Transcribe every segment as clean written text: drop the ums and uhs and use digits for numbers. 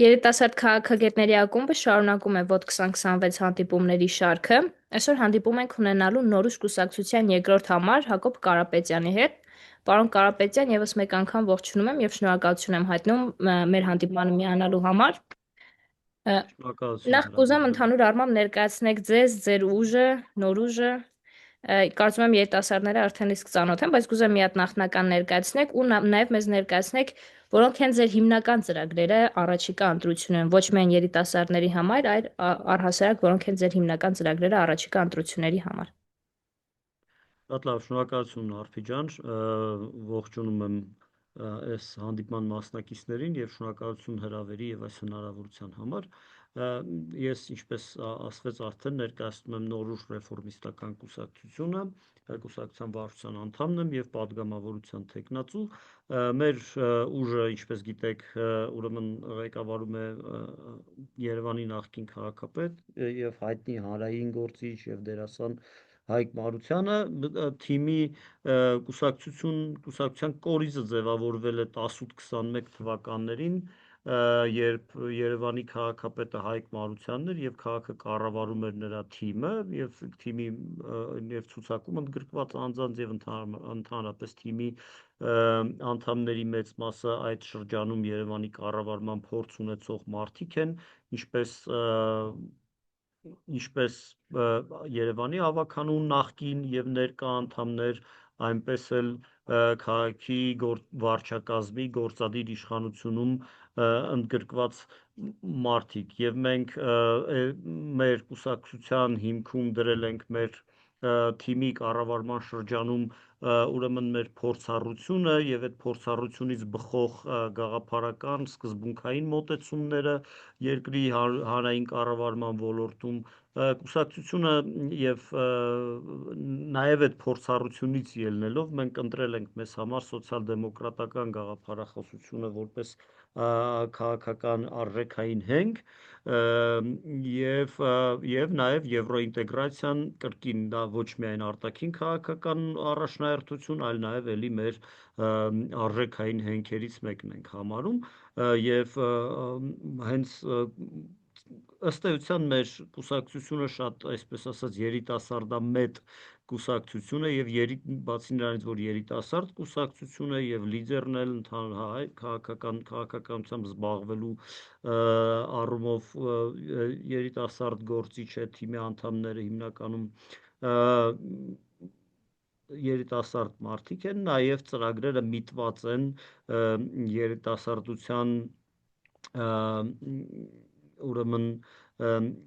Երիտասարդ քաղաքագետների ակումբը շարունակում է ոտ 2026 հանդիպումների շարքը։ Այսօր հանդիպում ենք ունենալու Նորույս կուսակցության երկրորդ համար Հակոբ Կարապետյանի հետ։ Պարոն Կարապետյան, եւս մեկ անգամ ողջունում եմ եւ շնորհակալություն եմ հայտնում մեր հանդիպմանը միանալու համար։ Շնորհակալություն Նախ կուզեմ հրավիրելու։ ընդհանուր առմամբ ներկայացնեք ձեզ, ձեր ուժը, նոր ուժը։ Կարծում եմ երիտասարդները արդեն իսկ ծանոթ են, բայց կուզեմ մի հատ նախնական ներկայացնեք ու նաև մեզ ներկայացնեք, որոնք են ձեր հիմնական ծրագրերը առաջիկա ընտրություններում, ոչ միայն երիտասարդների համար, այլ առհասարակ որոնք են ձեր հիմնական ծրագրերը առաջիկա ընտրությունների համար։ Շատ լավ, շնորհակալություն Արփի ջան, ողջունում եմ այս հանդիպման մասնակիցներին եւ շնորհակալություն հրավերի եւ այս հնարավորության համար։ Ես, ինչպես ասվեց արդեն, ներկայացնում եմ Նորույս ռեֆորմիստական կուսակցությունը, կուսակցության վարչության անդամն եմ եւ падգամավորության տեխնացու։ Մեր ուժը, ինչպես գիտեք, ուրեմն ղեկավարում է Երևանի նախկին քաղաքապետ եւ հայտնի հանրային գործիչ եւ դերասան Հայկ Մարությանը, թիմի կուսակցության կորիզը ձևավորվել է 18-21 թվականներին, երբ Երևանի քաղաքապետը Հայկ Մարությանն էր եւ քաղաքը կառավարում էր նրա թիմը եւ թիմի եւ ցուցակում ընդգրկված անձանց եւ ընդհանրապես թիմի անդամների մեծ մասը այդ շրջանում Երևանի կառավարման փորձ ունեցող մարդիկ են, ինչպես ինչպես Երևանի ավականուն նախկին եւ ներկա անդամներ, այնպես էլ քաղաքի վարչակազմի գործադիր իշխանությունում ընդգրկված մարդիկ եւ մենք մեր կուսակցության հիմքում դրել ենք մեր թիմի կառավարման շրջանում ուրեմն մեր փորձառությունը եւ այդ փորձառությունից բխող գաղափարական սկզբունքային մոտեցումները երկրի հանրային կառավարման ոլորտում կուսակցությունը եւ նաեւ այդ փորձառությունից ելնելով մենք ընտրել ենք մեզ համար սոցիալ-դեմոկրատական գաղափարախոսությունը որպես քաղաքական արժեքային հենք եւ նաեւ եվրոինտեգրացիան կրկին դա ոչ միայն արտաքին քաղաքական առաջնահերթություն, այլ նաեւ էլի մեր արժեքային հենքերից մեկն ենք համարում եւ հենց ըստ էության մեր կուսակցությունը շատ, այսպես ասած, երիտասարդամետ կուսակցություն է եւ բացի նրանից, որ երիտասարդ կուսակցություն է եւ լիդերն էլ ընդհանուր քաղաքականությամբ զբաղվելու առումով երիտասարդ գործիչ է, թիմի անդամները հիմնականում երիտասարդ մարդիկ են, նաև ծրագրերը միտված են երիտասարդության ուրեմն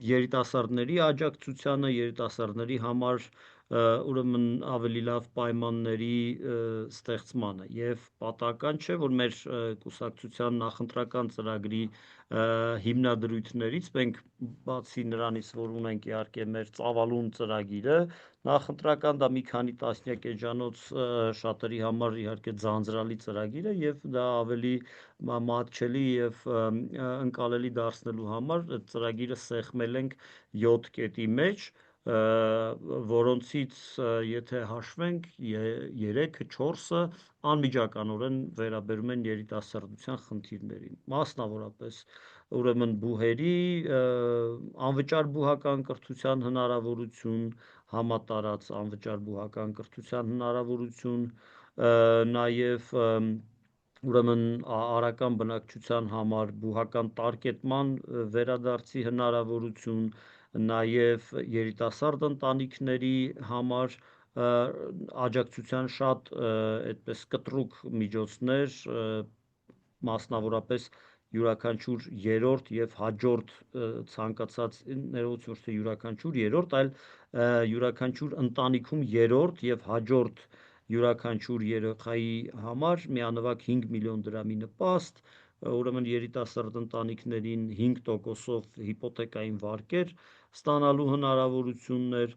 երիտասարդների աջակցությանը, երիտասարդների համար ուրեմն ավելի լավ պայմանների ստեղծմանը եւ պատահական չէ որ մեր կուսակցության նախընտրական ծրագրի հիմնադրույթներից մենք բացի նրանից որ ունենք իհարկե մեր ծավալուն ծրագիրը նախընտրական դա մի քանի տասնյակ էջանոց շատերի համար իհարկե ձանձրալի ծրագիր է եւ դա ավելի մատչելի եւ ընկալելի դարձնելու համար այդ ծրագիրը սեղմել ենք 7 կետի մեջ որոնցից եթե հաշվենք 3-ը 4-ը անմիջականորեն վերաբերում են երիտասարդության խնդիրներին մասնավորապես ուրեմն բուհերի անվճար բուհական կրթության հնարավորություն համատարած անվճար բուհական կրթության հնարավորություն նաև ուրեմն արական բնակչության համար բուհական տարկետման վերադարձի հնարավորություն, նաև երիտասարդ ընտանիքների համար աջակցության շատ այդպես կտրուկ միջոցներ, մասնավորապես յուրաքանչյուր երրորդ եւ հաջորդ ցանկացած ներողություն, ոչ թե յուրաքանչյուր երրորդ, այլ յուրաքանչյուր ընտանիքում երրորդ եւ հաջորդ յուրաքանչյուր երեխայի համար միանվագ 5 միլիոն դրամի նպաստ, ուրեմն երիտասարդ ընտանիքներին 5%-ով հիպոթեկային վարկեր ստանալու հնարավորություններ,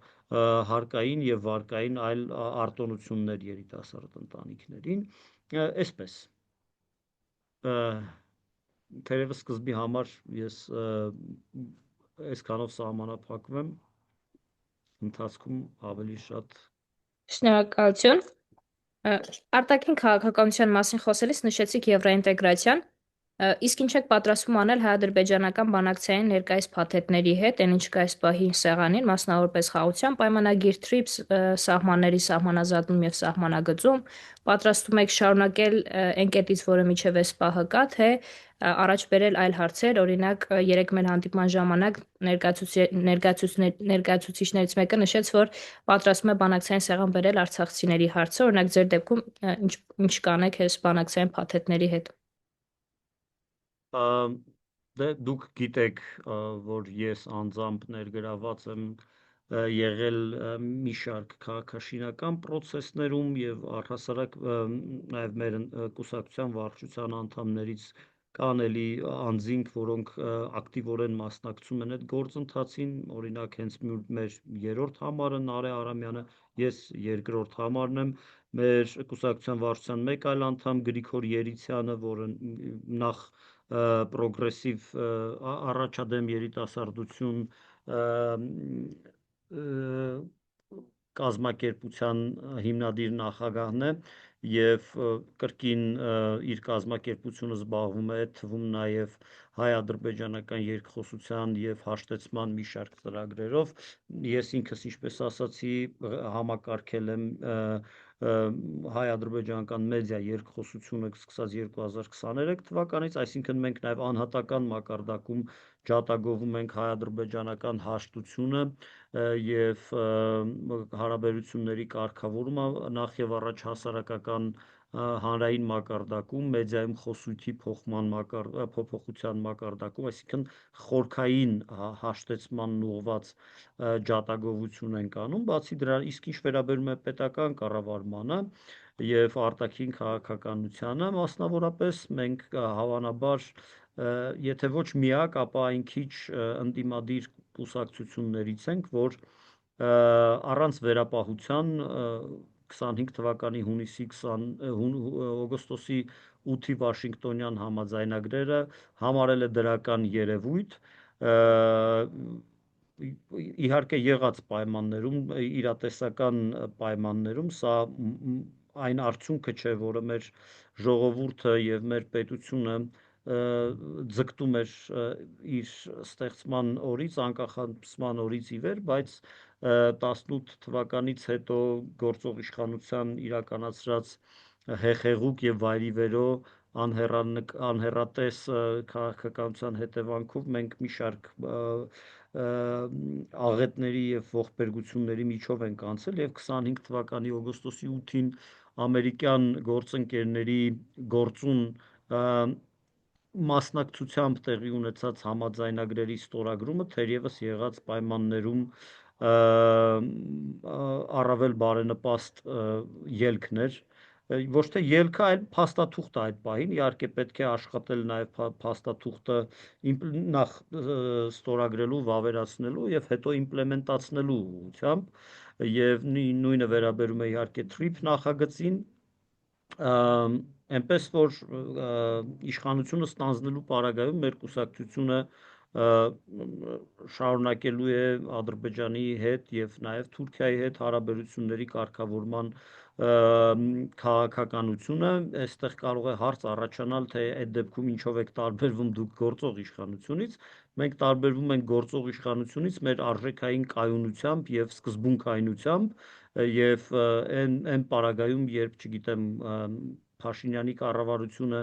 հարկային եւ վարկային այլ արտոնություններ երիտասարդ ընտանիքներին, այսպես թերևս սկզբի համար ես այսքանով սահմանափակվում եմ ընթացքում ավելի շատ Շնորհակալություն։ Արտաքին քաղաքականության մասին խոսելիս նշեցիք եվրոինտեգրացիան։ Իսկ ինչ եք պատրաստվում անել հայ-ադրբեջանական բանակցային ներկայիս փաթեթների հետ, այն ինչ կա այս պահի սեղանին, մասնավորապես խաղաղության պայմանագիր, TRIPS, սահմանների սահմանազատում եւ սահմանագծում, պատրաստվում եք շարունակել այն կետից, որը միջև այս պահը կա, թե առաջ բերել այլ հարցեր, օրինակ երեք մեր հանդիպման ժամանակ ներկայացուցիչներից մեկը նշեց, որ պատրաստվում է բանակցային սեղան բերել արցախցիների հարցը, օրինակ ձեր դեպքում ինչ կանեք այս բանակցային փաթեթների հետ։ Դե դուք գիտեք, որ ես անձամբ ներգրաված եմ եղել մի շարք քաղաքաշինական process-ներում եւ առհասարակ նաեւ մեր կուսակցության վարչության անդամներից կան էլի անձինք, որոնք ակտիվորեն մասնակցում են այդ գործընթացին, օրինակ հենց մեր երրորդ համարը Նարէ Արամյանը, ես երկրորդ համարն եմ, մեր կուսակցության վարչության մեկ այլ անդամ Գրիգոր Երիցյանը, որը նախ պրոգրեսիվ առաջադեմ երիտասարդություն կազմակերպության հիմնադիր նախագահն է եւ կրկին իր կազմակերպությունը զբաղվում է թվում նաեւ հայ-ադրբեջանական երկխոսության եւ հաշտեցման մի շարք ծրագրերով ես ինքս ինչպես ասացի համակարգել եմ հայ-ադրբեջանական մեդիա երկխոսությունը սկսած 2023 թվականից, այսինքն մենք նաև անհատական մակարդակում ջատագովում ենք հայ-ադրբեջանական հաշտությունը եւ հարաբերությունների կարգավորումը նախ եւ առաջ հասարակական հանրային մակարդակում, մեդիայում խոսույթի փոփոխության մակարդակում, այսինքն խորքային հաշտեցմանն ուղղված ջատագովություն ենք անում, բացի դրա, իսկ ինչ վերաբերում է պետական կառավարմանը եւ արտաքին քաղաքականությանը, մասնավորապես մենք հավանաբար եթե ոչ միակ, ապա այն քիչ ընդդիմադիր կուսակցություններից ենք, որ առանց վերապահության 25 թվականի օգոստոսի 8-ի Վաշինգտոնյան համաձայնագրերը համարել է դրական երևույթ, իհարկե եղած պայմաններում, իրատեսական պայմաններում, սա այն արդյունքը չէ, որը մեր ժողովուրդը եւ մեր պետությունը ձգտում էր իր ստեղծման օրից, անկախացման օրից ի վեր, բայց 18 թվականից հետո գործող իշխանության իրականացրած հեղեղուկ եւ վայրիվերո անհեռատես քաղաքականության հետևանքով մենք մի շարք աղետների եւ ողբերգությունների միջով ենք անցել եւ 25 թվականի օգոստոսի 8-ին ամերիկյան գործընկերների գործուն մասնակցությամբ տեղի ունեցած համաձայնագրերի ստորագրումը թերևս եղած պայմաններում առավել բարենպաստ ելքներ ոչ թե ելքը, այլ փաստաթուղթը այդ պահին, իհարկե պետք է աշխատել նաև փաստաթուղթը նախ ստորագրելու, վավերացնելու եւ հետո իմպլեմենտացնելու ուղղությամբ եւ նույնը վերաբերում է իհարկե TRIP նախագծին, այնպես որ իշխանությունը ստանձնելու պարագայում մեր կուսակցությունը շարունակելու է Ադրբեջանի հետ եւ նաեւ Թուրքիայի հետ հարաբերությունների կարգավորման քաղաքականությունը, այստեղ կարող է հարց առաջանալ, թե այդ դեպքում ինչով եք տարբերվում դուք գործող իշխանությունից, մենք տարբերվում ենք գործող իշխանությունից մեր արժեքային կայունությամբ եւ սկզբունքայնությամբ եւ այն պարագայում, երբ, չգիտեմ, Փաշինյանի կառավարությունը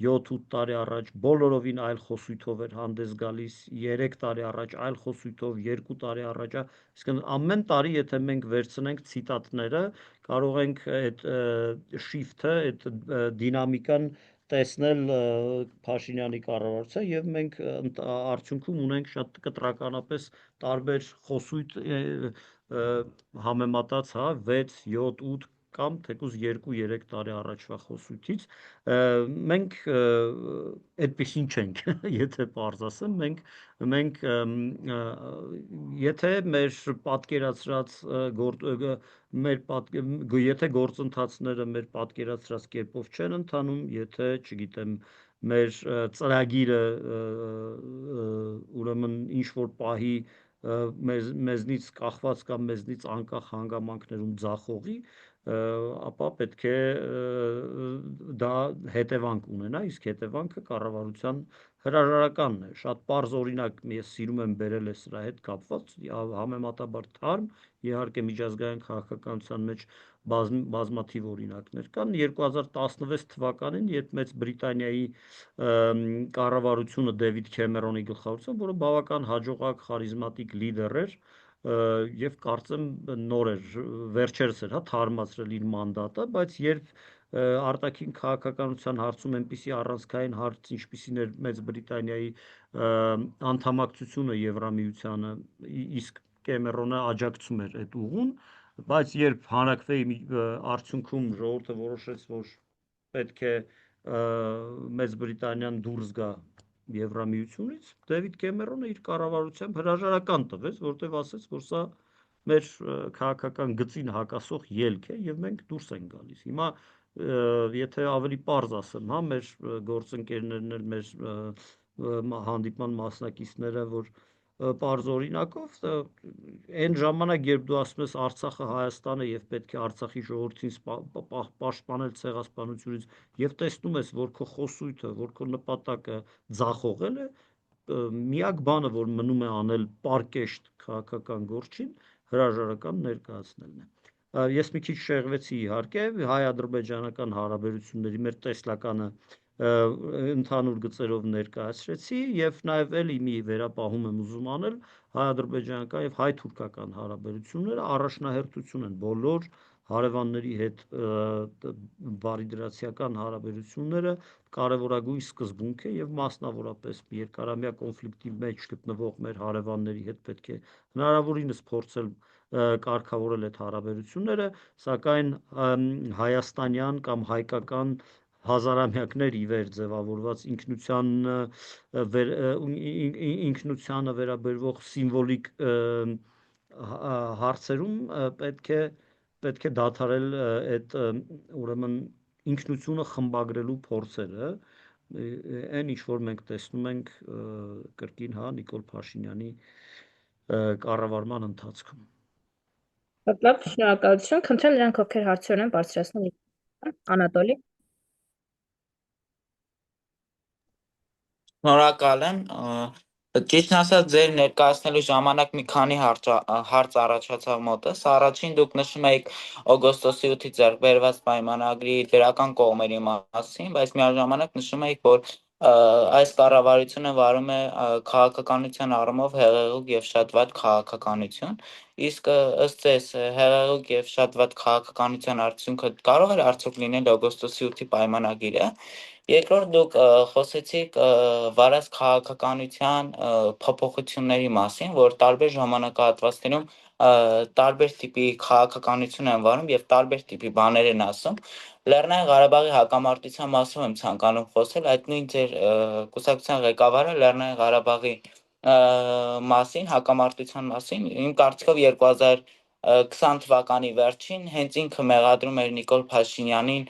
7-8 տարի առաջ բոլորովին այլ խոսույթով էր հանդես գալիս, 3 տարի առաջ այլ խոսույթով, 2 տարի առաջ, այսինքն ամեն տարի եթե մենք վերցնենք ցիտատները, կարող ենք այդ շիֆթը, այդ դինամիկան տեսնել Փաշինյանի կառավարության եւ մենք արդյունքում ունենք շատ կտրականապես տարբեր խոսույթ համեմատած, հա, 6, 7, 8 կամ թեկուզ 2-3 տարի առաջվա խոսույթից մենք այդպեսին չենք, եթե պարզ ասեմ, մենք եթե մեր պատկերացրած եթե գործընթացները մեր պատկերացրած կերպով չեն ընթանում, եթե, չգիտեմ, մեր ծրագիրը ուրեմն ինչ որ պահի մեզնից կախված կամ մեզնից անկախ հանգամանքներում ձախողի, ապա պետք է դա հետևանք ունենա, իսկ հետևանքը կառավարության հրաժարականն է։ Շատ պարզ օրինակ ես սիրում եմ բերել սրա հետ կապված, համեմատաբար թարմ, իհարկե միջազգային քաղաքականության մեջ բազմաթիվ օրինակներ կան։ 2016 թվականին, երբ Մեծ Բրիտանիայի կառավարությունը Դեվիդ Քեմերոնի գլխավորությամբ, որը բավական հաջողակ խարիզմատիկ լիդեր էր, եւ կարծեմ նոր էր, վերջերս էր, թարմացրել իր մանդատը, բայց երբ արտաքին քաղաքականության հարցում այնպիսի առանցքային հարց, ինչպիսին էր Մեծ Բրիտանիայի անդամակցությունը Եվրամիությանը, իսկ Կեմերոնը աջակցում էր այդ ուղուն, բայց երբ հանրաքվեի արդյունքում ժողովուրդը որոշեց, որ պետք է Մեծ Բրիտանիան դուրս գա Եվրամիությունից, Դեվիդ Կեմերոնը իր կառավարությամբ հրաժարական տվեց, որտեղ ասաց, որ սա մեր քաղաքական գծին հակասող ելք է եւ մենք դուրս ենք գալիս։ Հիմա եթե ավելի պարզ ասեմ, հա, մեր գործընկերներն էլ մեր հանդիպման մասնակիցները, որ պարզ օրինակով այն ժամանակ, երբ դու ասում ես Արցախը Հայաստանը եւ պետք է Արցախի ժողովրդին պաշտպանել ցեղասպանությունից եւ տեսնում ես, որ քո խոսույթը, որ քո նպատակը ձախողել է, միակ բանը, որ մնում է անել պարկեշտ քաղաքական գործին, հրաժարական ներկայացնելն է։ Ես մի քիչ շեղվեցի իհարկե, հայ-ադրբեջանական հարաբերությունների մեր տեսլականը ընդհանուր գծերով ներկայացրեցի եւ նաեւ էլի մի վերապահում եմ ուզում անել հայ-ադրբեջանական եւ հայ-թուրքական հարաբերությունները առաջնահերթություն են բոլոր հարևանների հետ բարիդրացիական հարաբերությունները կարևորագույն սկզբունք է եւ մասնավորապես երկարամյա կոնֆլիկտի մեջ գտնվող մեր հարևանների հետ պետք է հնարավորինս փորձել կարգավորել այդ հարաբերությունները, սակայն հայաստանյան կամ հայկական հազարամյակներ ի վեր ձևավորված ինքնությանը վերաբերվող սիմվոլիկ հարցերում պետք է դադարել այդ ուրեմն ինքնությունը խմբագրելու փորձերը, այն ինչ որ մենք տեսնում ենք կրկին, հա, Նիկոլ Փաշինյանի կառավարման ընթացքում։ Լավ, շնորհակալություն։ Խնդրեմ նրանք, ովքեր հարցեր ունեն, բարձրացնեն միկրոֆոնը։ Անատոլի։ Շնորհակալ եմ։ Ճիշտն ասած, ձեր ներկայացնելու ժամանակ մի քանի հարց առաջացավ մոտս։ Առաջին դուք նշում եք օգոստոսի 8-ից ձեռք բերված պայմանագրի դրական կողմերի մասին, բայց միաժամանակ նշում եք, որ այս կառավարությունը վարում է քաղաքականության առումով հեղեղուկ եւ շատ վատ քաղաքականություն, իսկ ըստ ձեզ հեղեղուկ եւ շատ վատ քաղաքականության արդյունքը կարող է արդյոք լինել օգոստոսի 8-ի պայմանագիրը։ Երկրորդ դուք խոսեցիք վարած քաղաքականության փոփոխությունների մասին, որ տարբեր ժամանակահատվածներում տարբեր տիպի քաղաքականություն են վարում եւ տարբեր տիպի բաներ են ասում։ Լեռնային Ղարաբաղի հակամարտության մասին եմ ցանկանում խոսել, այդ նույն ձեր կուսակցության ղեկավարը Լեռնային Ղարաբաղի մասին, հակամարտության մասին, իմ կարծիքով 2020 թվականի վերջին հենց ինքը մեղադրում էր Նիկոլ Փաշինյանին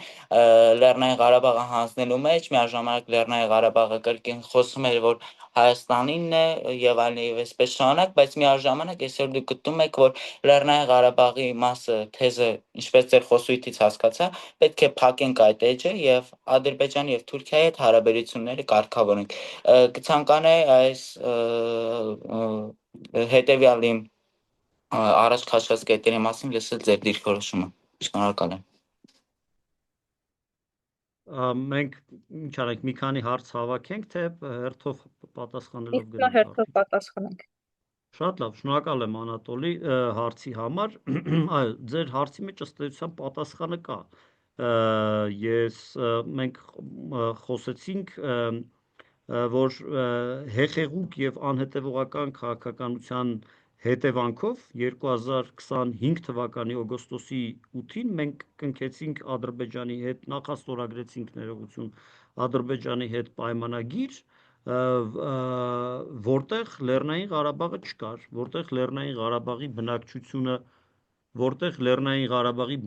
Լեռնային Ղարաբաղը հանձնելու մեջ, միաժամանակ Լեռնային Ղարաբաղը կրկին խոսում էր, որ Հայաստանինն է եւ այլն եւ այսպես շարունակ, բայց միաժամանակ այսօր դուք գտնում եք, որ Լեռնային Ղարաբաղի մասը թեզը, ինչպես ձեր խոսույթից հասկացա, պետք է փակենք այդ էջը եւ Ադրբեջանի եւ Թուրքիայի հետ հարաբերությունները կարգավորենք։ Կցանկանայի այս հետեւյալ իմ առաջ քաշած կետերի մասին լսել ձեր դիրքորոշումը։ Շնորհակալ եմ։ Մենք ինչ անենք, մի քանի հարց հավաքենք, թե հերթով պատասխանելով Իսկ գնանք հերթով արդյոք։ պատասխանենք։ Շատ լավ, շնորհակալ եմ Անատոլի հարցի համար։ Այո, ձեր հարցի մեջ ըստ էության պատասխանը կա։ Մենք խոսեցինք, որ հեղեղուկ եւ անհետեւողական քաղաքականության հետևանքով 2025 թվականի օգոստոսի 8-ին մենք կնքեցինք Ադրբեջանի հետ, նախաստորագրեցինք ներողություն Ադրբեջանի հետ պայմանագիր, որտեղ Լեռնային Ղարաբաղը չկար, որտեղ Լեռնային Ղարաբաղի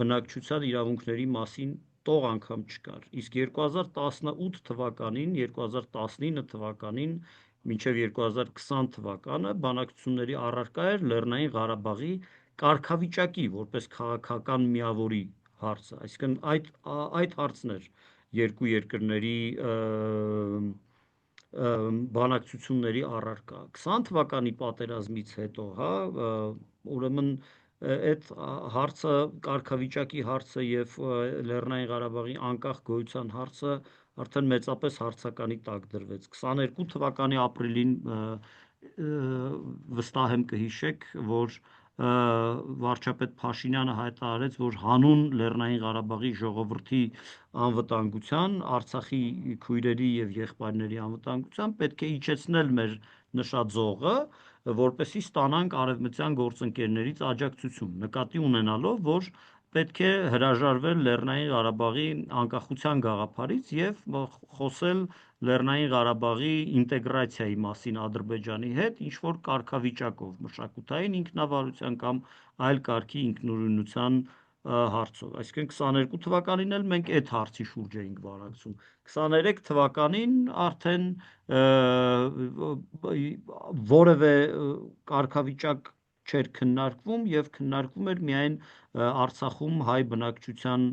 բնակչության իրավունքների մասին տող անգամ չկար։ Իսկ 2018 թվականին, 2019 թվականին մինչև 2020 թվականը բանակցությունների առարկա էր Լեռնային Ղարաբաղի կարգավիճակի որպես քաղաքական միավորի հարցը, այսինքն այդ հարցն էր երկու երկրների բանակցությունների առարկա 20 թվականի պատերազմից հետո, հա, ուրեմն այդ հարցը կարգավիճակի հարցը եւ Լեռնային Ղարաբաղի անկախ գոյության հարցը արդեն մեծապես հարցականի տակ դրվեց 22 թվականի ապրիլին վստահ եմ կհիշեք, որ վարչապետ Փաշինյանը հայտարարեց, որ հանուն Լեռնային Ղարաբաղի ժողովրդի անվտանգության, Արցախի քույրերի եւ եղբայրների անվտանգության պետք է իջեցնել մեր նշած զողը, որպեսզի ստանանք արևմտյան գործընկերներից աջակցություն, նկատի ունենալով, որ պետք է հրաժարվել Լեռնային Ղարաբաղի անկախության գաղափարից եւ խոսել Լեռնային Ղարաբաղի ինտեգրացիայի մասին Ադրբեջանի հետ, ինչ որ կարգավիճակով, մշակութային ինքնավարության կամ այլ կարգի ինքնուրույնության հարցով։ Այսինքն 22 թվականին էլ մենք այդ հարցի շուրջ էինք վարակցում։ 23 թվականին արդեն որևէ կարգավիճակ չէր քննարկվում եւ քննարկվում էր միայն Արցախում հայ բնակչության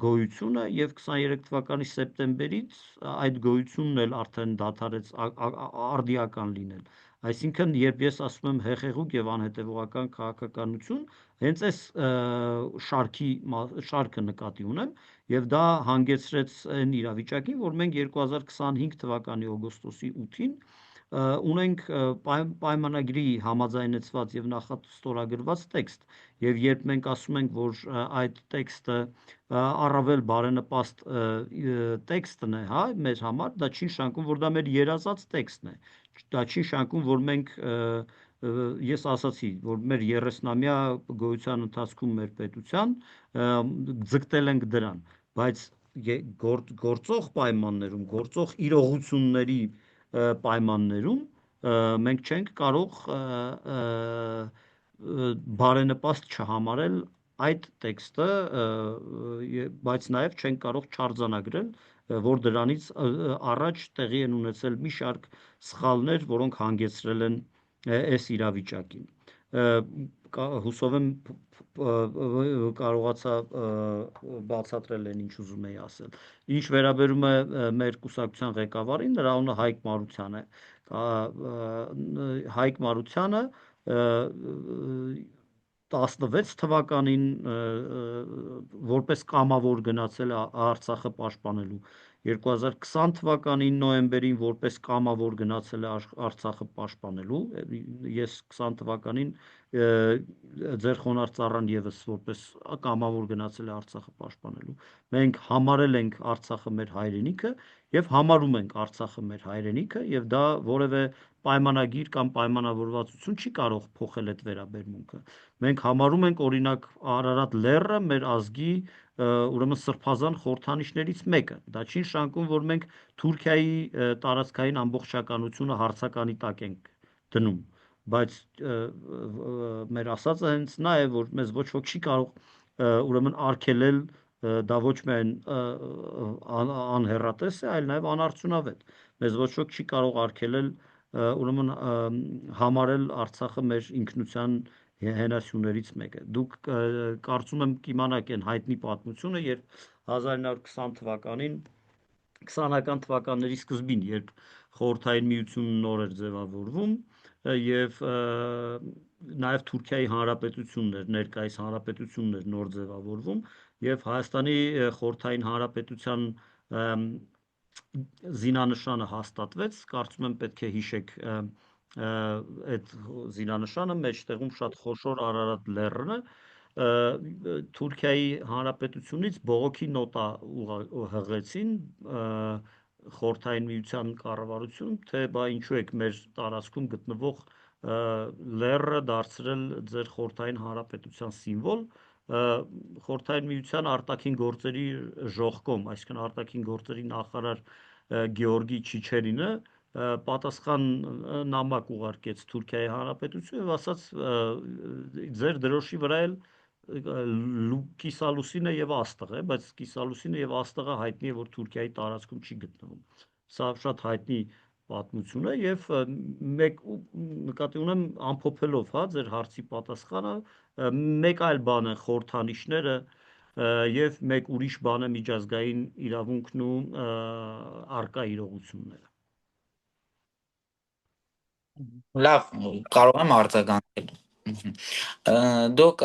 գոյությունը եւ 23 թվականի սեպտեմբերից այդ գոյությունն էլ արդեն դադարեց արդիական լինել։ Այսինքն, երբ ես ասում եմ հեղեղուկ եւ անհետեւողական քաղաքականություն, հենց այս շարքը նկատի ունեմ եւ դա հանգեցրեց այն իրավիճակին, որ մենք 2025 թվականի օգոստոսի 8-ին ունենք պայմանագրի համաձայնեցված եւ նախաստորագրված տեքստ եւ երբ մենք ասում ենք, որ այդ տեքստը առավել բարենպաստ տեքստն է, հա, մեր համար, դա չի նշանակում, որ դա մեր երազած տեքստն է, դա չի նշանակում, որ մենք ես ասացի, որ մեր 30-ամյա գոյության ընթացքում մեր պետության ձգտել ենք դրան, բայց գործող պայմաններում, գործող իրողությունների պայմաններում մենք չենք կարող բարենպաստ չհամարել այդ տեքստը, բայց նաև չենք կարող չարձանագրել, որ դրանից առաջ տեղի են ունեցել մի շարք սխալներ, որոնք հանգեցրել են այս իրավիճակին։ Հուսով եմ կարողացա բացատրել այն, ինչ ուզում էի ասել։ Ինչ վերաբերում է մեր կուսակցության ղեկավարին, նրա անունը Հայկ Մարության է։ Հայկ Մարությանը 16 թվականին որպես կամավոր գնացել է Արցախը պաշտպանելու, 2020 թվականի նոյեմբերին որպես կամավոր գնացել է Արցախը պաշտպանելու, ես 20 թվականին ձեր խոնարհ ծառան եւս որպես կամավոր գնացել է Արցախը պաշտպանելու։ Մենք համարել ենք Արցախը մեր հայրենիքը եւ համարում ենք Արցախը մեր հայրենիքը եւ դա որևէ պայմանագիր կամ պայմանավորվածություն չի կարող փոխել այդ վերաբերմունքը։ Մենք համարում ենք օրինակ Արարատ լեռը մեր ազգի ուրեմն սրբազան խորհրդանիշներից մեկը։ Դա չի նշանակում, որ մենք Թուրքիայի տարածքային ամբողջականությունը հարցականի տակ ենք դնում, բայց մեր ասածը հենց նա է, որ մեզ ոչ ոք չի կարող ուրեմն արգելել դա ոչ միայն անհեռատես է, այլ նաև անարդյունավետ։ Մեզ ոչ ոք չի կարող արգելել ուրեմն համարել Արցախը մեր ինքնության հենասյուներից մեկը։ Դուք կարծում եմ կիմանաք այն հայտնի պատմությունը, երբ 1920 թվականին 20-ական թվականների սկզբին, երբ Խորհրդային Միությունը նոր էր ձևավորվում եւ նաև Թուրքիայի Հանրապետությունն էր, ներկայիս Հանրապետությունն էր նոր ձևավորվում եւ Հայաստանի Խորհրդային Հանրապետության զինանշանը հաստատվեց, կարծում եմ պետք է հիշեք այդ զինանշանը, մեջտեղում շատ խոշոր Արարատ լեռն է, Թուրքիայի Հանրապետությունից բողոքի նոտա հղեցին Խորհրդային Միության կառավարություն, թե բա ինչու եք մեր տարածքում գտնվող լեռը դարձրել ձեր Խորհրդային Հանրապետության սիմվոլ, Խորհրդային Միության արտաքին գործերի ժողկոմ, այսինքն արտաքին գործերի նախարար Գեորգի Չիչերինը պատասխան նամակ ուղարկեց Թուրքիայի Հանրապետություն եւ ասաց ձեր դրոշի վրա էլ կիսալուսինը եւ աստղ է, բայց կիսալուսինը եւ աստղը հայտնի է, որ Թուրքիայի տարածքում չի գտնվում։ Սա շատ հայտնի պատմություն է եւ մեկ նկատի ունեմ ամփոփելով, հա, ձեր հարցի պատասխանը, մեկ այլ բան է խորհրդանիշները, եւ մեկ ուրիշ բան է միջազգային իրավունքն ու արկա իրողությունները։ Լավ, կարող եմ արձագանքել։ Մհմ։ Դուք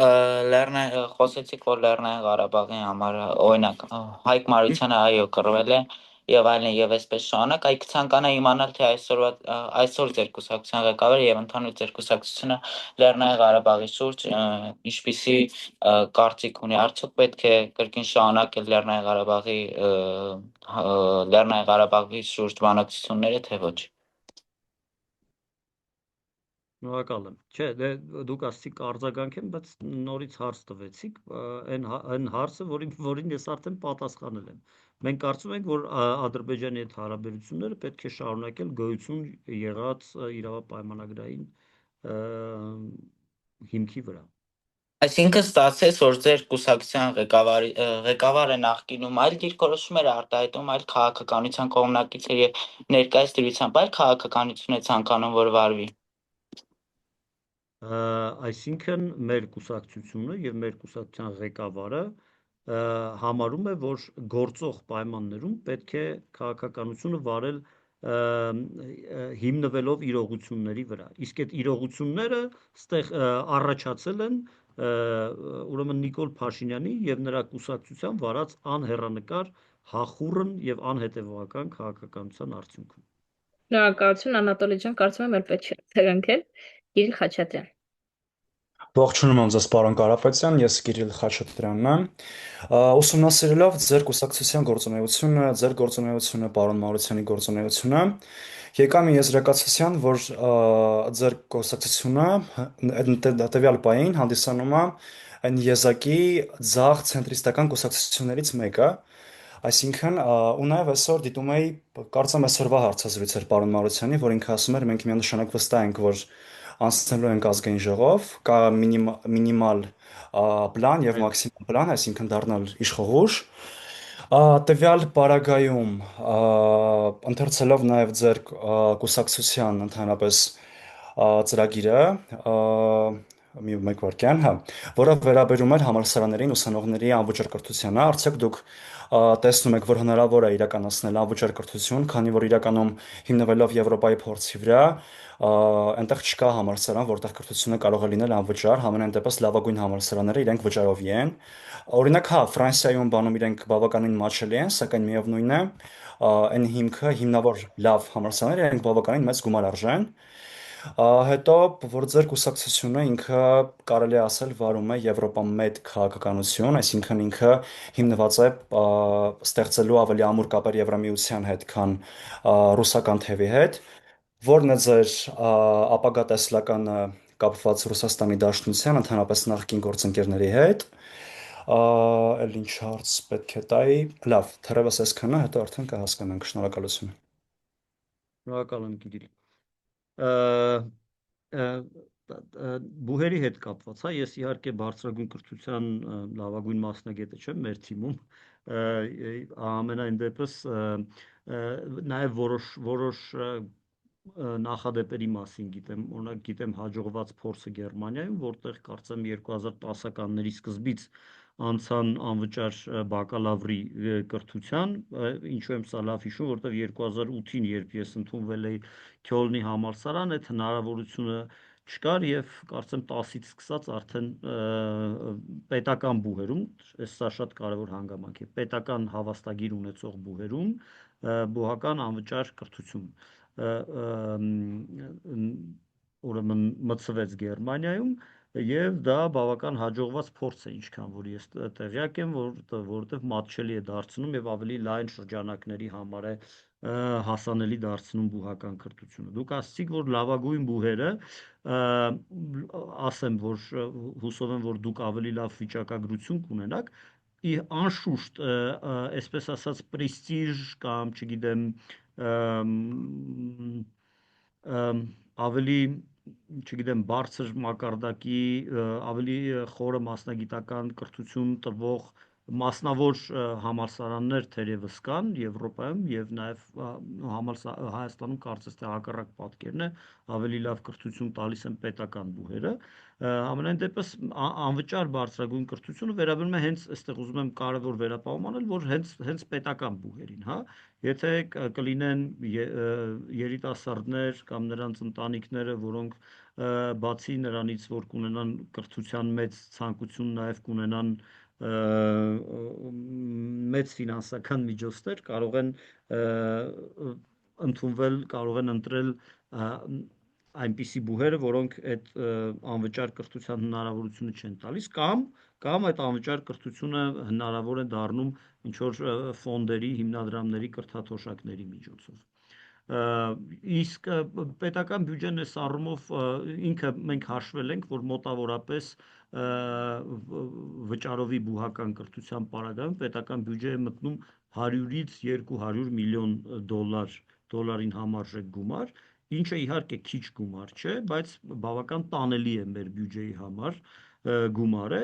խոսեցիք, որ Լեռնային Ղարաբաղի համար օրինակ Հայկ Մարությանը այո կռվել է եւ այլն եւ այսպես շարունակ, այ կցանկանա իմանալ թե այսօր ձեր կուսակցության ղեկավարը եւ ընդհանուր ձեր կուսակցությունը Լեռնային Ղարաբաղի շուրջ ինչպիսի կարծիք ունի, արդյոք պետք է կրկին շարունակել Լեռնային Ղարաբաղի շուրջ բանակցությունները, թե ոչ։ Շնորհակալ եմ։ Չէ, դե դուք ասացիք արձագանքեմ, բայց նորից հարց տվեցիք, այն հարցը, որին ես արդեն պատասխանել եմ։ Մենք կարծում ենք, որ Ադրբեջանի հետ հարաբերությունները պետք է շարունակել գոյություն եղած իրավապայմանագրային հիմքի վրա։ Այսինքն ստացեց, որ ձեր կուսակցության ղեկավարը նախկինում այլ դիրքորոշում էր արտահայտում, այլ քաղաքականության կողմնակից էր եւ ներկայիս դրությամբ այլ քաղաքականություն է ցանկանում, որ վարվի։ Այսինքն մեր կուսակցությունը եւ մեր կուսակցության ղեկավարը համարում է, որ գործող պայմաններում պետք է քաղաքականությունը վարել հիմնվելով իրողությունների վրա։ Իսկ այդ իրողությունները ստեղ առաջացել են ուրեմն Նիկոլ Փաշինյանի եւ նրա կուսակցության վարած անհեռանկար հախուռն եւ անհետեւողական քաղաքականության արդյունքում։ Շնորհակալություն Անատոլի ջան, կարծում եմ, որ պետք է արձագանքել Կիրիլ Խաչատրյան։ Ողջունում եմ ձեզ, պարոն Կարապետյան, ես Կիրիլ Խաչատրյանն եմ։ Ուսումնասիրելով ձեր կուսակցության գործունեությունը, ձեր գործունեությունը, պարոն Մարությանի գործունեությունը, եկա մի եզրակացության, որ ձեր կուսակցությունը տվյալ պահին հանդիսանում է այն եզակի ձախ ցենտրիստական կուսակցություններից մեկը, այսինքն ու նաև այսօր դիտում էի, կարծեմ այսօրվա հարցազրույց էր պարոն Մարությանի, որ ինքը ասում էր, մենք միանշանակ վստահ ենք, որ անցնելու ենք ազգային ժողով, կա մինիմալ պլան եւ Այո։ մաքսիմալ պլան, այսինքն դառնալ իշխողուր։ Տվյալ պարագայում ընթերցելով նաև ձեր կուսակցության ընդհանրապես ծրագիրը, մեկ վայրկյան, հա, որը վերաբերում էր համալսարաններին ուսանողների անվճար կրթությանը, արդյոք դուք տեսնում եք, որ հնարավոր է իրականացնել անվճար կրթություն, քանի որ իրականում հիմնվելով Եվրոպայի փորձի վրա, այնտեղ չկա համալսարան, որտեղ կրթությունը կարող է լինել անվճար, համենայն դեպս լավագույն համալսարանները իրենք վճարովի են։ Օրինակ, հա, Ֆրանսիայում բանում իրենք բավականին մաչելի են, սակայն միևնույն է, այն հիմքը հիմնավոր լավ համալսարանները իրենք բավականին մեծ գումար արժեն։ Հետո, որ ձեր կուսակցությունը ինքը կարելի է ասել վարում է Եվրոպամետ քաղաքականություն, այսինքն ինքը հիմնված է ստեղծելու ավելի ամուր կապեր Եվրամիության հետ, քան ռուսական թևի հետ, որն է ձեր ապագա տեսլականը կապված Ռուսաստանի Դաշնության, ընդհանրապես նախկին գործընկերների հետ։ Էլ ինչ հարց պետք է տայի։ Լավ, թերևս այսքանը, հետո արդեն կհասկանանք։ Շնորհակալություն։ Շնորհակալ եմ Կիրիլ։ Բուհերի հետ կապված, հա, ես իհարկե բարձրագույն կրթության լավագույն մասնագետը չեմ մեր թիմում, ամենայն դեպս նաև որոշ նախադեպերի մասին գիտեմ, օրինակ գիտեմ հաջողված փորձը Գերմանիայում, որտեղ կարծեմ 2010-ականների սկզբից անցան անվճար բակալավրի կրթության, ինչու եմ սա լավ հիշում, որտեղ 2008-ին, երբ ես ընդունվել էի Քյոլնի համալսարան, այդ հնարավորությունը չկար եւ կարծեմ 10-ից սկսած արդեն պետական բուհերում, սա շատ կարևոր հանգամանք է, պետական հավաստագիր ունեցող բուհերում բուհական անվճար կրթություն ուրեմն մտցվեց Գերմանիայում եւ դա բավական հաջողված փորձ է, ինչքան որ ես տեղյակ եմ, որովհետեւ մատչելի է դարձնում եւ ավելի լայն շրջանակների համար է հասանելի դարձնում բուհական կրթությունը։ Դուք ասացիք, որ լավագույն բուհերը, ասեմ, որ հուսով եմ, որ դուք ավելի լավ վիճակագրություն կունենաք, անշուշտ, այսպես ասած, պրեստիժ կամ, չգիտեմ, ավելի, չգիտեմ, բարձր մակարդակի, ավելի խորը մասնագիտական կրթություն տվող մասնավոր համալսարաններ թերևս կան Եվրոպայում եւ նաեւ Հայաստանում կարծես թե հակառակ պատկերն է, ավելի լավ կրթություն տալիս են պետական բուհերը։ Ամենայն դեպս անվճար բարձրագույն կրթությունը վերաբերում է հենց այստեղ ուզում եմ կարևոր վերապահում անել, որ հենց պետական բուհերին, հա, եթե կլինեն երիտասարդներ կամ նրանց ընտանիքները, որոնք բացի նրանից, որ կունենան կրթության մեծ ցանկություն, նաև կունենան մեծ ֆինանսական միջոցներ, կարող են ընդունվել, կարող են ընտրել այնպիսի բուհերը, որոնք այդ անվճար կրթության հնարավորությունը չեն տալիս, կամ այդ անվճար կրթությունը հնարավոր է դառնում ինչ որ ֆոնդերի, հիմնադրամների, կրթաթոշակների միջոցով։ Իսկ պետական բյուջեն այս առումով ինքը մենք հաշվել ենք, որ մոտավորապես վճարովի բուհական կրթության պարագայում պետական բյուջե է մտնում 100-ից 200 միլիոն դոլարին համարժեք գումար, ինչը իհարկե քիչ գումար չէ, բայց բավական տանելի է մեր բյուջեի համար գումար է,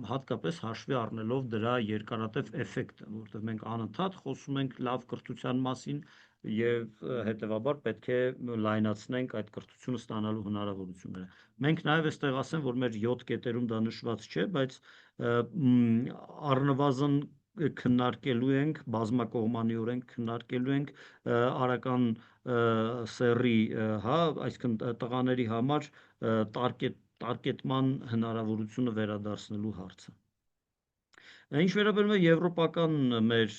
հատկապես հաշվի առնելով դրա երկարատև էֆեկտը, որտեղ մենք անընդհատ խոսում ենք լավ կրթության մասին եւ հետեւաբար պետք է լայնացնենք այդ կրթությունը ստանալու հնարավորությունները։ Մենք նաեւ այստեղ ասեմ, որ մեր 7 կետերում դա նշված չէ, բայց առնվազն քննարկելու ենք, բազմակողմանիորեն քննարկելու ենք արական սեռի, հա, այսինքն տղաների համար տարկետման հնարավորությունը վերադարձնելու հարցը։ Ինչ վերաբերում է եվրոպական մեր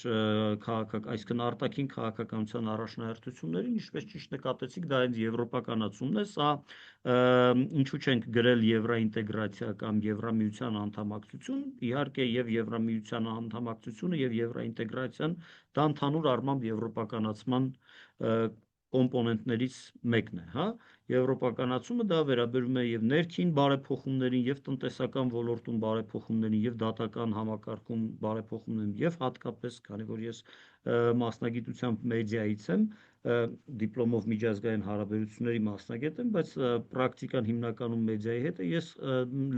այսինքն արտաքին քաղաքականության առաջնահերթություններին, ինչպես ճիշտ նկատեցիք, դա հենց եվրոպականացումն է, սա ինչու չենք գրել եվրոինտեգրացիա կամ Եվրամիության անդամակցություն, իհարկե եւ Եվրամիության անդամակցությունը եւ եվրոինտեգրացիան դա ընդհանուր առմամբ եվրոպականացման կոմպոնենտներից մեկն է, հա, եվրոպականացումը դա վերաբերում է եւ ներքին բարեփոխումներին, եւ տնտեսական ոլորտում բարեփոխումներին, եւ դատական համակարգում բարեփոխումներին, եւ հատկապես, քանի որ ես մասնագիտությամբ մեդիայից եմ, դիպլոմով միջազգային հարաբերությունների մասնագետ եմ, բայց պրակտիկան հիմնականում մեդիայի հետ է, ես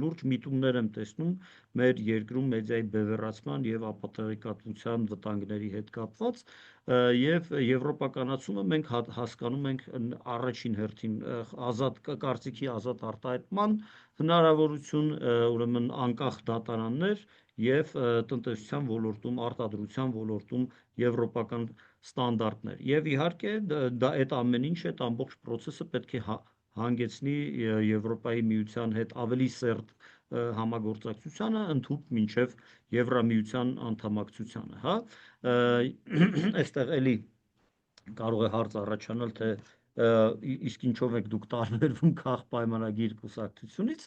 լուրջ միտումներ եմ տեսնում մեր երկրում մեդիայի բևեռացման եւ ապատեղեկատվության վտանգների հետ կապված, եւ եվրոպականացումը մենք հասկանում ենք առաջին հերթին ազատ կարծիքի ազատ արտահայտման հնարավորություն, ուրեմն անկախ դատարաններ եւ տնտեսության ոլորտում, արտադրության ոլորտում եվրոպական ստանդարտներ։ Եվ իհարկե դա այդ ամեն ինչը, այդ ամբողջ process-ը պետք է հանգեցնի Եվրոպայի միության հետ ավելի սերտ համագործակցությանը, ընդհուպ մինչև Եվրամիության անդամակցությանը, հա։ Այստեղ էլի կարող է հարց առաջանալ, թե իսկ ինչով եք դուք տարբերվում քաղ պայմանագիր կուսակցությունից,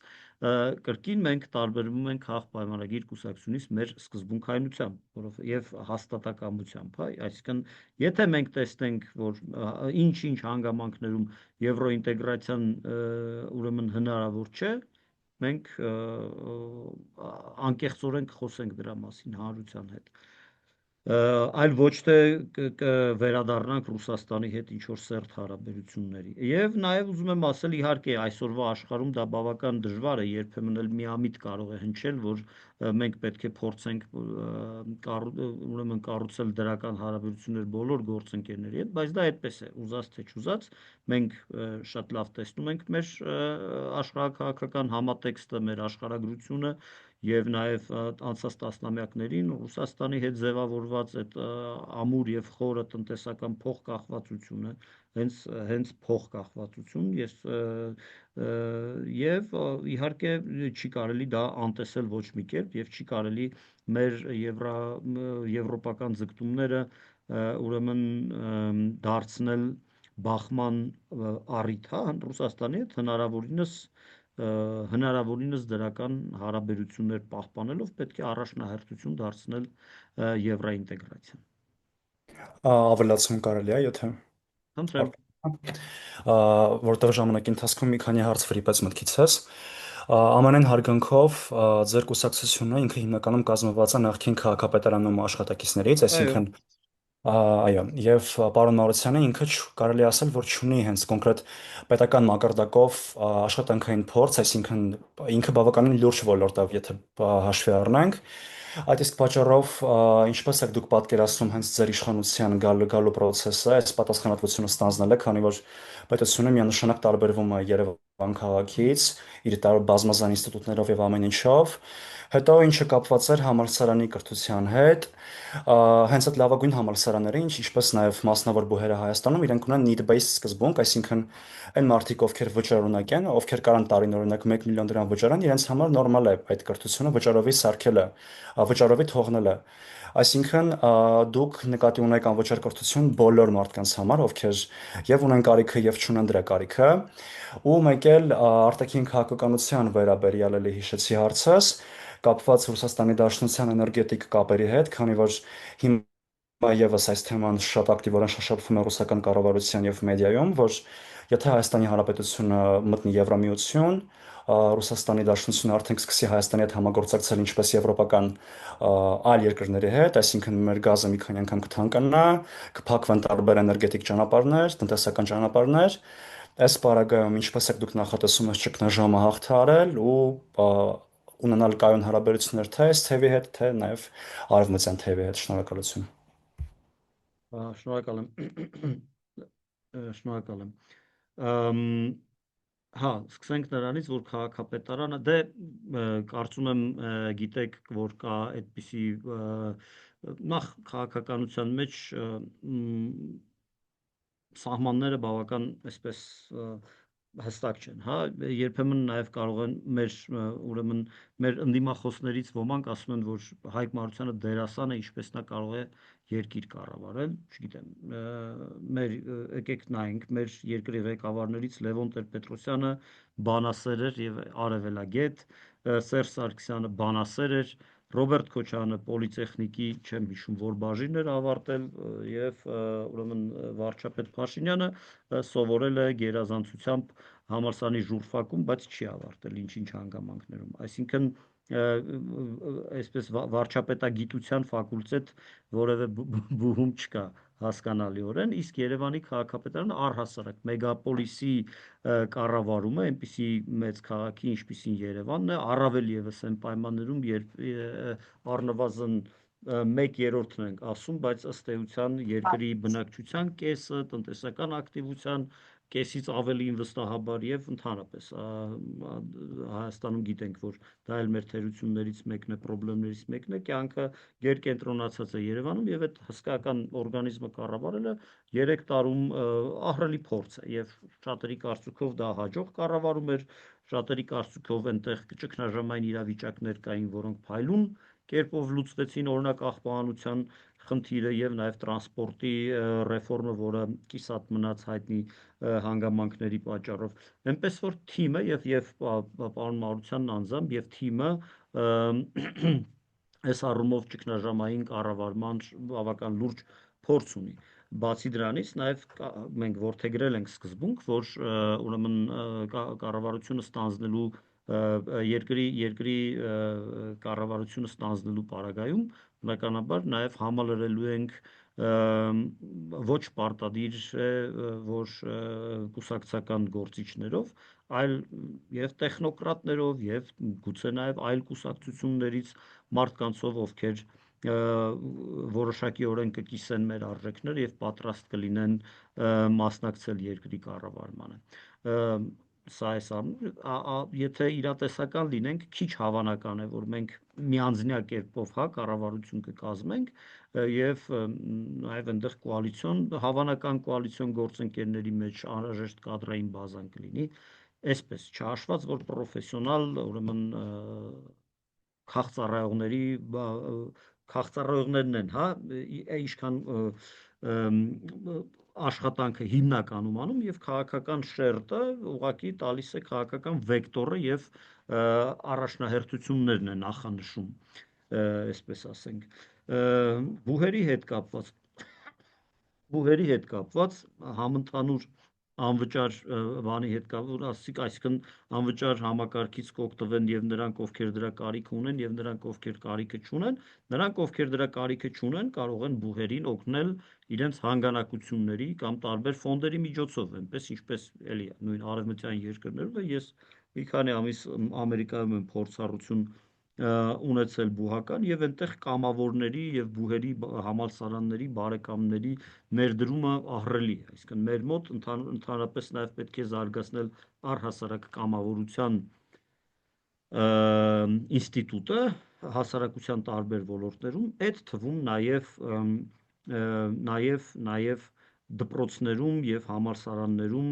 կրկին մենք տարբերվում ենք քաղ պայմանագիր կուսակցությունից մեր սկզբունքայնությամբ եւ հաստատակամությամբ, հա, այսինքն եթե մենք տեսնենք, որ ինչ-ինչ հանգամանքներում եվրոինտեգրացիան ուրեմն հնարավոր չէ, մենք անկեղծորեն կխոսենք դրա մասին հանրության հետ, այլ ոչ թե կվերադառնանք Ռուսաստանի հետ ինչ-որ սերտ հարաբերությունների։ Եվ նաև ուզում եմ ասել, իհարկե այսօրվա աշխարհում դա բավական դժվար է, երբեմն էլ միամիտ կարող է հնչել, որ մենք պետք է փորձենք ուրեմն կառուցել դրական հարաբերություններ բոլոր գործընկերների հետ, բայց դա այդպես է, ուզած թե չուզած, մենք շատ լավ տեսնում ենք մեր աշխարհաքաղաքական համատեքստը, մեր աշխարհագրությունը եւ նաեւ անցած տասնամյակներին Ռուսաստանի հետ ձևավորված այդ ամուր եւ խորը տնտեսական փոխկախվածությունը, հենց փոխկախվածություն, եւ իհարկե չի կարելի դա անտեսել ոչ մի կերպ եւ չի կարելի մեր եվրոպական ձգտումները ուրեմն դարձնել բախման առիթ, հա, Ռուսաստանի հետ հնարավորինս դրական հարաբերություններ պահպանելով պետք է առաջնահերթություն դարձնել եվրոինտեգրացիան։ Ավելացում կարելի է, եթե Խնդրեմ։ Որտեղ ժամանակի ընթացքում մի քանի հարց վրիպեց մտքիցս։ Ամենայն հարգանքով ձեր կուսակցությունը ինքը հիմնականում կազմված է նախկին քաղաքապետարանում աշխատակիցներից, այսինքն այո, եւ պարոն Մարությանը ինքը կարելի ասել, որ ունի հենց կոնկրետ պետական մակարդակով աշխատանքային փորձ, այսինքն ինքը բավականին լուրջ ոլորտ է, եթե հաշվի առնենք, Այդ իսկ պատճառով ինչպես եք դուք պատկերացնում հենց ձեր իշխանության գալու process-ը, այս պատասխանատվությունը ստանձնելը, քանի որ պետությունը միանշանակ տարբերվում է Երևան քաղաքից, իր բազմազան ինստիտուտներով եւ ամեն ինչով, հետո ինչը կապված էր համալսարանի կրթության հետ, հենց այդ լավագույն համալսարանները, ինչպես նաև մասնավոր բուհերը Հայաստանում, իրենք ունեն need-based սկզբունք, այսինքն այն մարդիկ, ովքեր վճարունակ են, ովքեր կարան տարին օրինակ 1 միլիոն դրամ վճարան, իրենց համար նորմալ է այդ կրթությունը վճարովի սարքելը, վճարովի թողնելը։ Այսինքն դուք նկատի ունեք անվճար կրթություն բոլոր մարդկանց համար, ովքեր եւ ունեն կարիքը եւ չունեն դրա կարիքը, ու մեկ էլ արտաքին քաղաքականության վերաբերյալ էլի հիշեցի հարցս, կապված Ռուսաստանի Դաշնության էներգետիկ կապերի հետ, քանի որ հիմա եւս այս թեման շատ ակտիվորեն շոշափվում է ռուսական կառավարության եւ մեդիայում, որ եթե Հայաստանի Հանրապետությունը մտնի Եվրամիություն, Ռուսաստանի Դաշնությունը արդեն կսկսի Հայաստանի հետ համագործակցել ինչպես եվրոպական այլ երկրների հետ, այսինքն մեր գազը մի քանի անգամ կթանկանա, կփակվեն տարբեր էներգետիկ ճանապարհներ, տնտեսական ճանապարհներ, այս պարագայում ինչպես եք դուք նախատեսում եք ճգնաժամը հաղթահարել ու ունենալ կայուն հարաբերություններ թե այս թևի հետ, թե նաև արևմտյան թևի հետ։ Շնորհակալություն։ Շնորհակալ եմ։ Շնորհակալ եմ։ Ամ, Հա, սկսենք նրանից, որ քաղաքապետարանը, դե կարծում եմ գիտեք, որ կա այդպիսի նախ քաղաքականության մեջ սահմանները բավական այսպես հստակ չեն, հա, երբեմն նաև կարող են ուրեմն մեր ընդդիմախոսներից ոմանք ասում են, որ Հայկ Մարությանը դերասան է, ինչպես նա կարող է երկիր կառավարել, չգիտեմ, եկեք նայենք, մեր երկրի ղեկավարներից Լևոն Տեր-Պետրոսյանը բանասեր էր եւ արևելագետ, Սերժ Սարգսյանը բանասեր էր, Ռոբերտ Քոչարյանը պոլիտեխնիկի, չեմ հիշում, որ բաժին էր ավարտել եւ ուրեմն վարչապետ Փաշինյանը սովորել է գերազանցությամբ համալսարանի ժուրֆակում, բայց չի ավարտել ինչ-ինչ հանգամանքներում։ Այսինքն այսպես վարչապետագիտության ֆակուլտետ որևէ բուհում չկա հասկանալիորեն, իսկ Երևանի քաղաքապետարանը առհասարակ մեգապոլիսի կառավարումը այնպիսի մեծ քաղաքի, ինչպիսին Երևանն է, առավել եւս այն պայմաններում, երբ առնվազն 1/3-ն ենք ասում, բայց ըստ էության երկրի բնակչության կեսը, տնտեսական ակտիվության կեսից ավելին վստահաբար եւ ընդհանրապես Հայաստանում գիտենք, որ դա էլ մեր թերություններից մեկն է, խնդիրներից մեկն է, կյանքը գերկենտրոնացած է Երևանում եւ այդ հսկայական օրգանիզմը կառավարելը 3 տարում ահռելի փորձ է եւ շատերի կարծիքով դա հաջող կառավարում էր, շատերի կարծիքով այնտեղ ճգնաժամային իրավիճակներ կային, որոնք փայլուն կերպով լուծվեցին, օրինակ աղբահանության խնդիրը եւ նաեւ տրանսպորտի ռեֆորմը, որը կիսատ մնաց հայտնի հանգամանքների պատճառով։ Այնպես որ թիմը եւ պարոն Մարությանն անձամբ եւ թիմը այս առումով ճգնաժամային կառավարման բավական լուրջ փորձ ունի։ Բացի դրանից նաև մենք որդեգրել ենք սկզբունք, որ ուրեմն կառավարությունը ստանձնելու երկրի կառավարությունը ստանձնելու պարագայում բնականաբար նաև համալրելու ենք ոչ պարտադիր է, որ կուսակցական գործիչներով, այլ եւ տեխնոկրատներով եւ գուցե նաեւ այլ կուսակցություններից մարդկանցով, ովքեր որոշակիորեն կկիսեն մեր արժեքները եւ պատրաստ կլինեն մասնակցել երկրի կառավարմանը։ Սա եթե իրատեսական լինենք, քիչ հավանական է, որ մենք միանձնյա կերպով հա կառավարություն կկազմենք եւ նաեւ այնտեղ հավանական կոալիցիոն գործընկերների մեջ անհրաժեշտ կադրային բազան կլինի, այսպես չհաշված, որ պրոֆեսիոնալ ուրեմն քաղծառայողներն են, հա, ինչքան աշխատանքը հիմնականում անում եւ քաղաքական շերտը ուղղակի տալիս է քաղաքական վեկտորը եւ առաջնահերթություններն է նախանշում, այսպես ասենք, բուհերի հետ կապված համընդհանուր անվճար բանի հետ կապված, այսինքն անվճար համակարգից կօգտվեն եւ նրանք, ովքեր դրա կարիքը ունեն եւ նրանք, ովքեր կարիքը չունեն, նրանք, ովքեր դրա կարիքը չունեն, կարող են բուհերին օգնել իրենց հանգանակությունների կամ տարբեր ֆոնդերի միջոցով, այնպես ինչպես էլի նույն արևմտյան երկրներում է, ես մի քանի ամիս Ամերիկայում եմ փորձառություն ունեցել բուհական եւ այնտեղ կամավորների եւ բուհերի համալսարանների բարեկամների ներդրումը ահռելի է, այսինքն մեր մոտ ընդհանրապես նաեւ պետք է զարգացնել առհասարակ կամավորության ինստիտուտը հասարակության տարբեր ոլորտներում, այդ թվում նաեւ դպրոցներում եւ համալսարաններում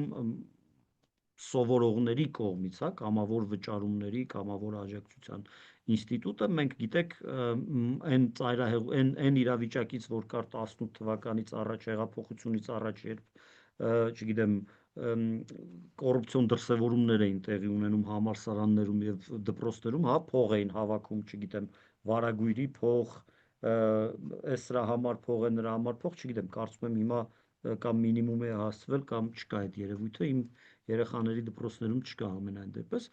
սովորողների կողմից, հա, կամավոր վճարումների, կամավոր աջակցության ինստիտուտը, մենք գիտեք, այն իրավիճակից, որ կար 18 թվականից առաջ, հեղափոխությունից առաջ, երբ չգիտեմ, կոռուպցիոն դրսևորումներ էին տեղի ունենում համալսարաններում եւ դպրոցներում, հա, փող էին հավաքում, չգիտեմ, վարագույրի փող, այս սրա համար փող է, նրա համար փող, չգիտեմ, կարծում եմ հիմա կամ մինիմում է հասցվել կամ չկա այդ երևույթը, իմ երեխաների դպրոցներում չկա ամենայն դեպս,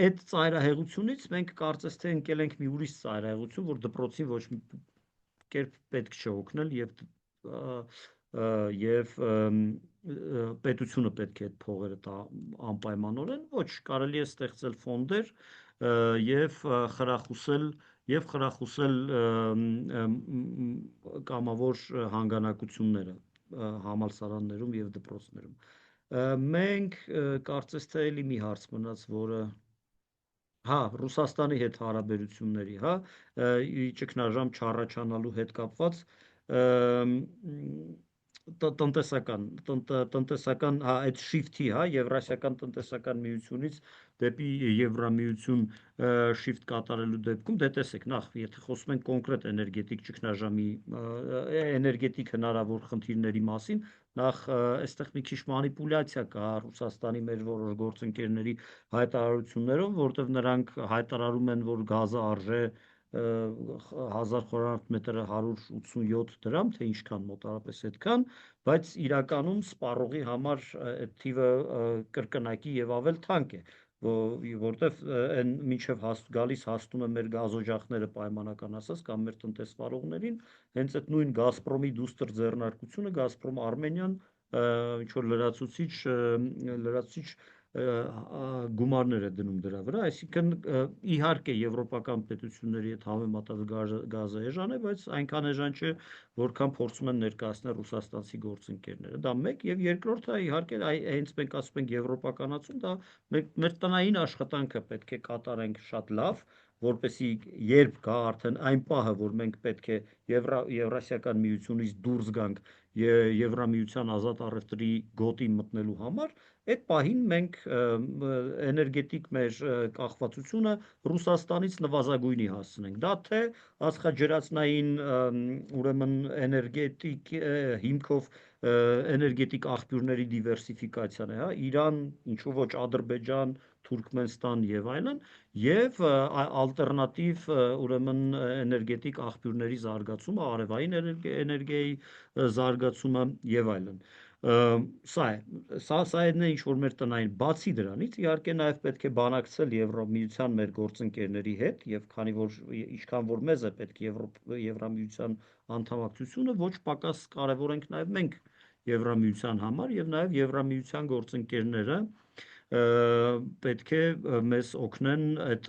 այդ ծայրահեղությունից մենք կարծես թե ընկել ենք մի ուրիշ ծայրահեղություն, որ դպրոցին ոչ մի կերպ պետք չէ օգնել եւ պետությունը պետք է այդ փողերը տա անպայմանորեն, ոչ, կարելի է ստեղծել ֆոնդեր եւ խրախուսել կամավոր հանգանակությունները համալսարաններում եւ դպրոցներում։ Մենք կարծես թե էլի մի հարց մնաց, որը հա, Ռուսաստանի հետ հարաբերությունների, հա, ճգնաժամ չառաջանալու հետ կապված տնտեսական, հա, այդ շիֆթի, հա, Եվրասիական տնտեսական միությունից դեպի Եվրամիություն շիֆտ կատարելու դեպքում, դե տեսեք, նախ եթե խոսում ենք կոնկրետ էներգետիկ ճգնաժամի, էներգետիկ հնարավոր խնդիրների մասին, նախ այստեղ մի քիչ մանիպուլյացիա կա Ռուսաստանի մեր որոշ գործընկերների հայտարարություններով, որտեղ նրանք հայտարարում են, որ գազը արժե 1000 խորանարդ մետրը 187 դրամ, թե ինչքան մոտարապես այդքան, բայց իրականում սպառողի համար այդ թիվը կրկնակի եւ ավել թանկ է, որտեվ այն մինչև գալիս հասնում է մեր գազօջախները պայմանական ասած կամ մեր տնտեսվարողներին, հենց այդ նույն Գազպրոմի դուստր ձեռնարկությունը, Գազպրոմ Արմենիան ինչ որ լրացուցիչ գումարներ է դնում դրա վրա, այսինքն իհարկե եվրոպական պետությունների հետ համեմատած գազը էժան է, բայց այնքան էժան չէ, որքան փորձում են ներկայացնել ռուսաստանցի գործընկերները։ Դա մեկ եւ երկրորդը իհարկե հենց մենք ասում ենք եվրոպականացում, դա մեր տնային աշխատանքը պետք է կատարենք շատ լավ, որպեսի երբ գա արդեն այն պահը, որ մենք պետք է Եվրասիական միությունից դուրս գանք Եվրամիության ազատ առևտրի գոտին մտնելու համար, այդ պահին մենք էներգետիկ մեր կախվածությունը Ռուսաստանից նվազագույնի հասցնենք։ Դա թե ածխաջրածնային ուրեմն էներգետիկ հիմքով էներգետիկ աղբյուրների դիվերսիֆիկացիան է, հա, Իրան, ինչու ոչ Ադրբեջան, Թուրքմենստան եւ այլն, եւ ալտերնատիվ ուրեմն էներգետիկ աղբյուրների զարգացումը, արևային էներգիայի զարգացումը եւ այլն։ Սա է ինչ որ մեր տնային, բացի դրանից իհարկե նաև պետք է բանակցել Եվրամիության մեր գործընկերների հետ եւ քանի որ ինչքան որ մեզ է պետք Եվրամիության անդամակցությունը, ոչ պակաս կարևոր ենք նաև մենք Եվրամիության համար եւ նաև Եվրամիության գործընկերները պետք է մեզ օգնեն այդ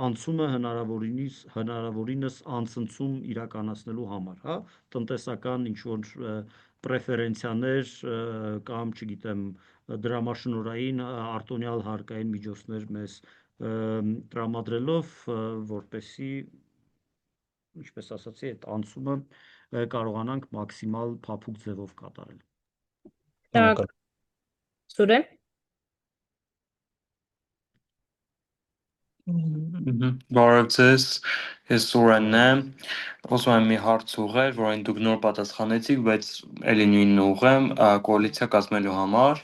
անցումը հնարավորինս անցնցում իրականացնելու համար, հա, տնտեսական ինչ որ պրեֆերենցիաներ կամ, չգիտեմ, դրամաշնորհային արտոնյալ հարկային միջոցներ մեզ տրամադրելով, որպեսզի, ինչպես ասացի, այդ անցումը կարողանանք մաքսիմալ փափուկ ձևով կատարել։ Так, Սուրեն։ Բարև ձեզ, ես Սուրենն եմ, ուզում եմ մի հարց ուղղել, որին դուք նոր պատասխանեցիք, բայց էլի նույնն ուղղեմ կոալիցիա կազմելու համար։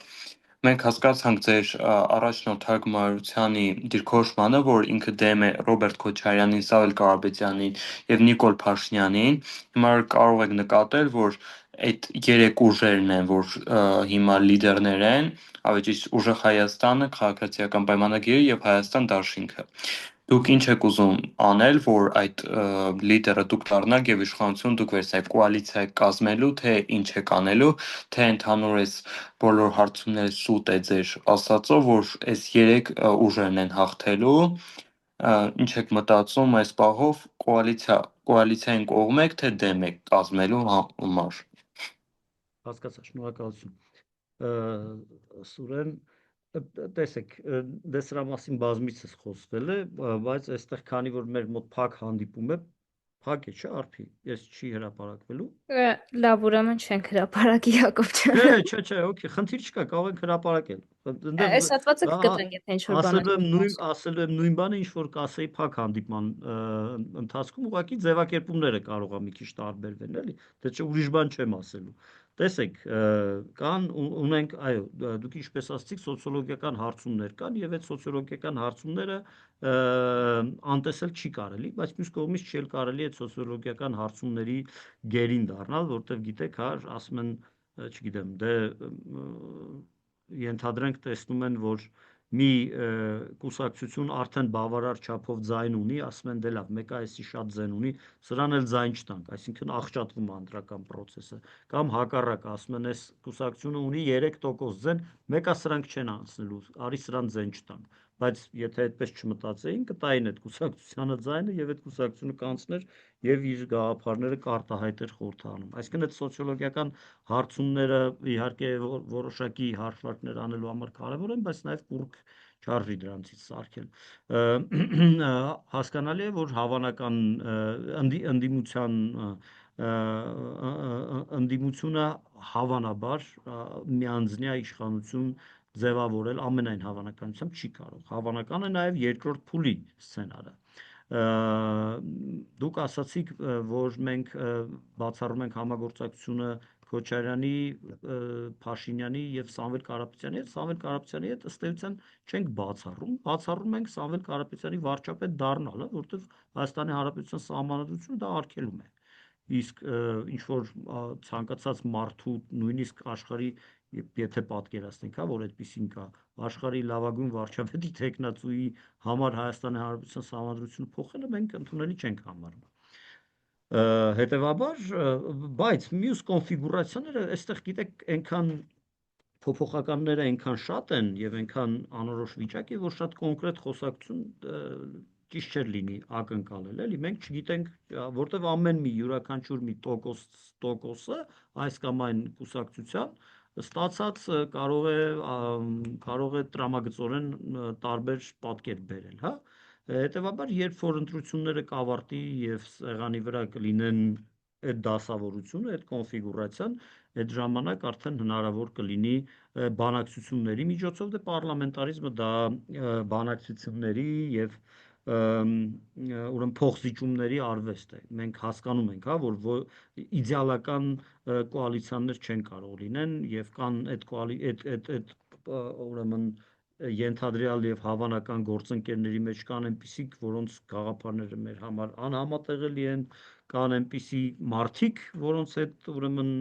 Մենք հասկացանք ձեր առաջնորդ Հակոբյանի դիրքորոշմանը, որ ինքը դեմ է Ռոբերտ Քոչարյանին, Սավել Կարապետյանին եւ Նիկոլ Փաշինյանին։ Հիմա կարող եք նկատել, որ այդ երեք ուժերն են, որ հիմա լիդերներ են, ավելի ճիշտ Ուժեղ Հայաստանը, Քաղաքացիական պայմանագիրը եւ Հայաստան Դաշինքը։ Դուք ինչ եք ուզում անել, որ այդ լիդերը դուք դառնաք եւ իշխանություն դուք վերցնեք, կոալիցիա կազմելու, թե ինչ եք անելու, թե ընդհանուր էս բոլոր հարցումները սուտ է ձեր ասածով, որ այս երեք ուժերն են հաղթելու Ինչ եք մտածում այս պահով կոալիցիային կողմ եք, թե դեմ եք կազմելու համար։ Հասկացա, շնորհակալություն։ Սուրեն, տեսեք, դե սրա մասին բազմիցս խոսվել է, բայց այստեղ քանի որ մեր մոտ փակ հանդիպում է, փակ է, չէ, Արփի, ես չի հրապարակվելու։ Լավ, ուրեմն չենք հրապարակի Յակոբ ջան։ Չէ, օքեյ, խնդիր չկա, կարող ենք հրապարակել։ Այս հատվածը կգտնենք, եթե ինչ-որ բան ասելու եմ նույն բանը, ինչ որ կասեի փակ հանդիպման ընթացքում, ուղղակի ձևակերպումները կարող է մի քիչ տարբերվեն, էլի, դե չէ ուրիշ բան չեմ ասելու։ Տեսեք, կան ունենք, այո, դուք ինչպես ասացիք, սոցիոլոգիական հարցումներ կան եւ այդ սոցիոլոգիական հարցումները անտեսել չի կարելի, բայց մյուս կողմից չի կարելի այդ սոցիոլոգիական հարցումների գերին դառնալ, որտեղ գիտեք, ասում են, չգիտեմ, դե ենթադրենք տեսնում են, որ մի կուսակցություն արդեն բավարար չափով ձայն ունի, ասում են դե լավ, մեկը այսի շատ ձայն ունի, սրան էլ ձայն չտանք, այսինքն աղճատվում է անդրական process-ը, կամ հակառակ ասում են այս կուսակցությունը ունի 3% ձայն, մեկը սրանք չեն անցնելու, արի սրան ձայն չտանք, բայց եթե այդպես չմտածեին, կտային այդ կուսակցությանը ձայնը եւ այդ կուսակցությունը կանցներ եւ իր գաղափարները կարտահայտեր խորհրդանում։ Այսինքն այդ սոցիոլոգիական հարցումները իհարկե որոշակի հարցարկներ անելու համար կարևոր են, բայց նաև կուրկ չարժի դրանցից սարքել։ Հասկանալի է, որ հավանական ընդդիմությունը հավանաբար միանձնյա իշխանություն ձևավորել ամենայն հավանականությամբ չի կարող։ Հավանական է նաև երկրորդ փուլի սցենարը։ Դուք ասացիք, որ մենք բացառում ենք համագործակցությունը Քոչարյանի, Փաշինյանի եւ Սամվել Կարապետյանի հետ, Սամվել Կարապետյանի հետ ըստ էության չենք բացառում ենք Սամվել Կարապետյանի վարչապետ դառնալը, որտեղ Հայաստանի Հանրապետության Սահմանադրությունը դա արգելում է։ Իսկ ինչ որ ցանկացած մարդու, նույնիսկ աշխարհի, եթե պատկերացնենք, որ այդպեսին կա, աշխարհի լավագույն վարչապետի տեխնացուի համար Հայաստանի Հանրապետության Սահմանադրությունը փոխելը մենք ընդունելի չենք համարում։ Հետևաբար, բայց մյուս կոնֆիգուրացիաները, այստեղ գիտեք, այնքան փոփոխականները այնքան շատ են եւ այնքան անորոշ վիճակ է, որ շատ կոնկրետ խոսակցություն ճիշտ չէր լինի ակնկալել, էլի մենք չգիտենք, որտեվ ամեն մի յուրաքանչյուր մի տոկոսը այս կամ այն կուսակցության ստացած կարող է տրամագծորեն տարբեր պատկեր բերել, հա։ Հետևաբար, երբ որ ընտրությունները կավարտի եւ սեղանի վրա կլինեն այդ դասավորությունը, այդ կոնֆիգուրացիան, այդ ժամանակ արդեն հնարավոր կլինի բանակցությունների միջոցով, դե պարլամենտարիզմը դա բանակցությունների եւ ուրեմն փոխզիջումների արվեստ է։ Մենք հասկանում ենք, հա, որ իդեալական կոալիցիաներ չեն կարող լինեն եւ կան այդ ուրեմն ենթադրյալ եւ հավանական գործընկերների մեջ կան այնպիսիք, որոնց գաղափարները մեր համար անհամատեղելի են, կան այնպիսի մարդիկ, որոնց հետ ուրեմն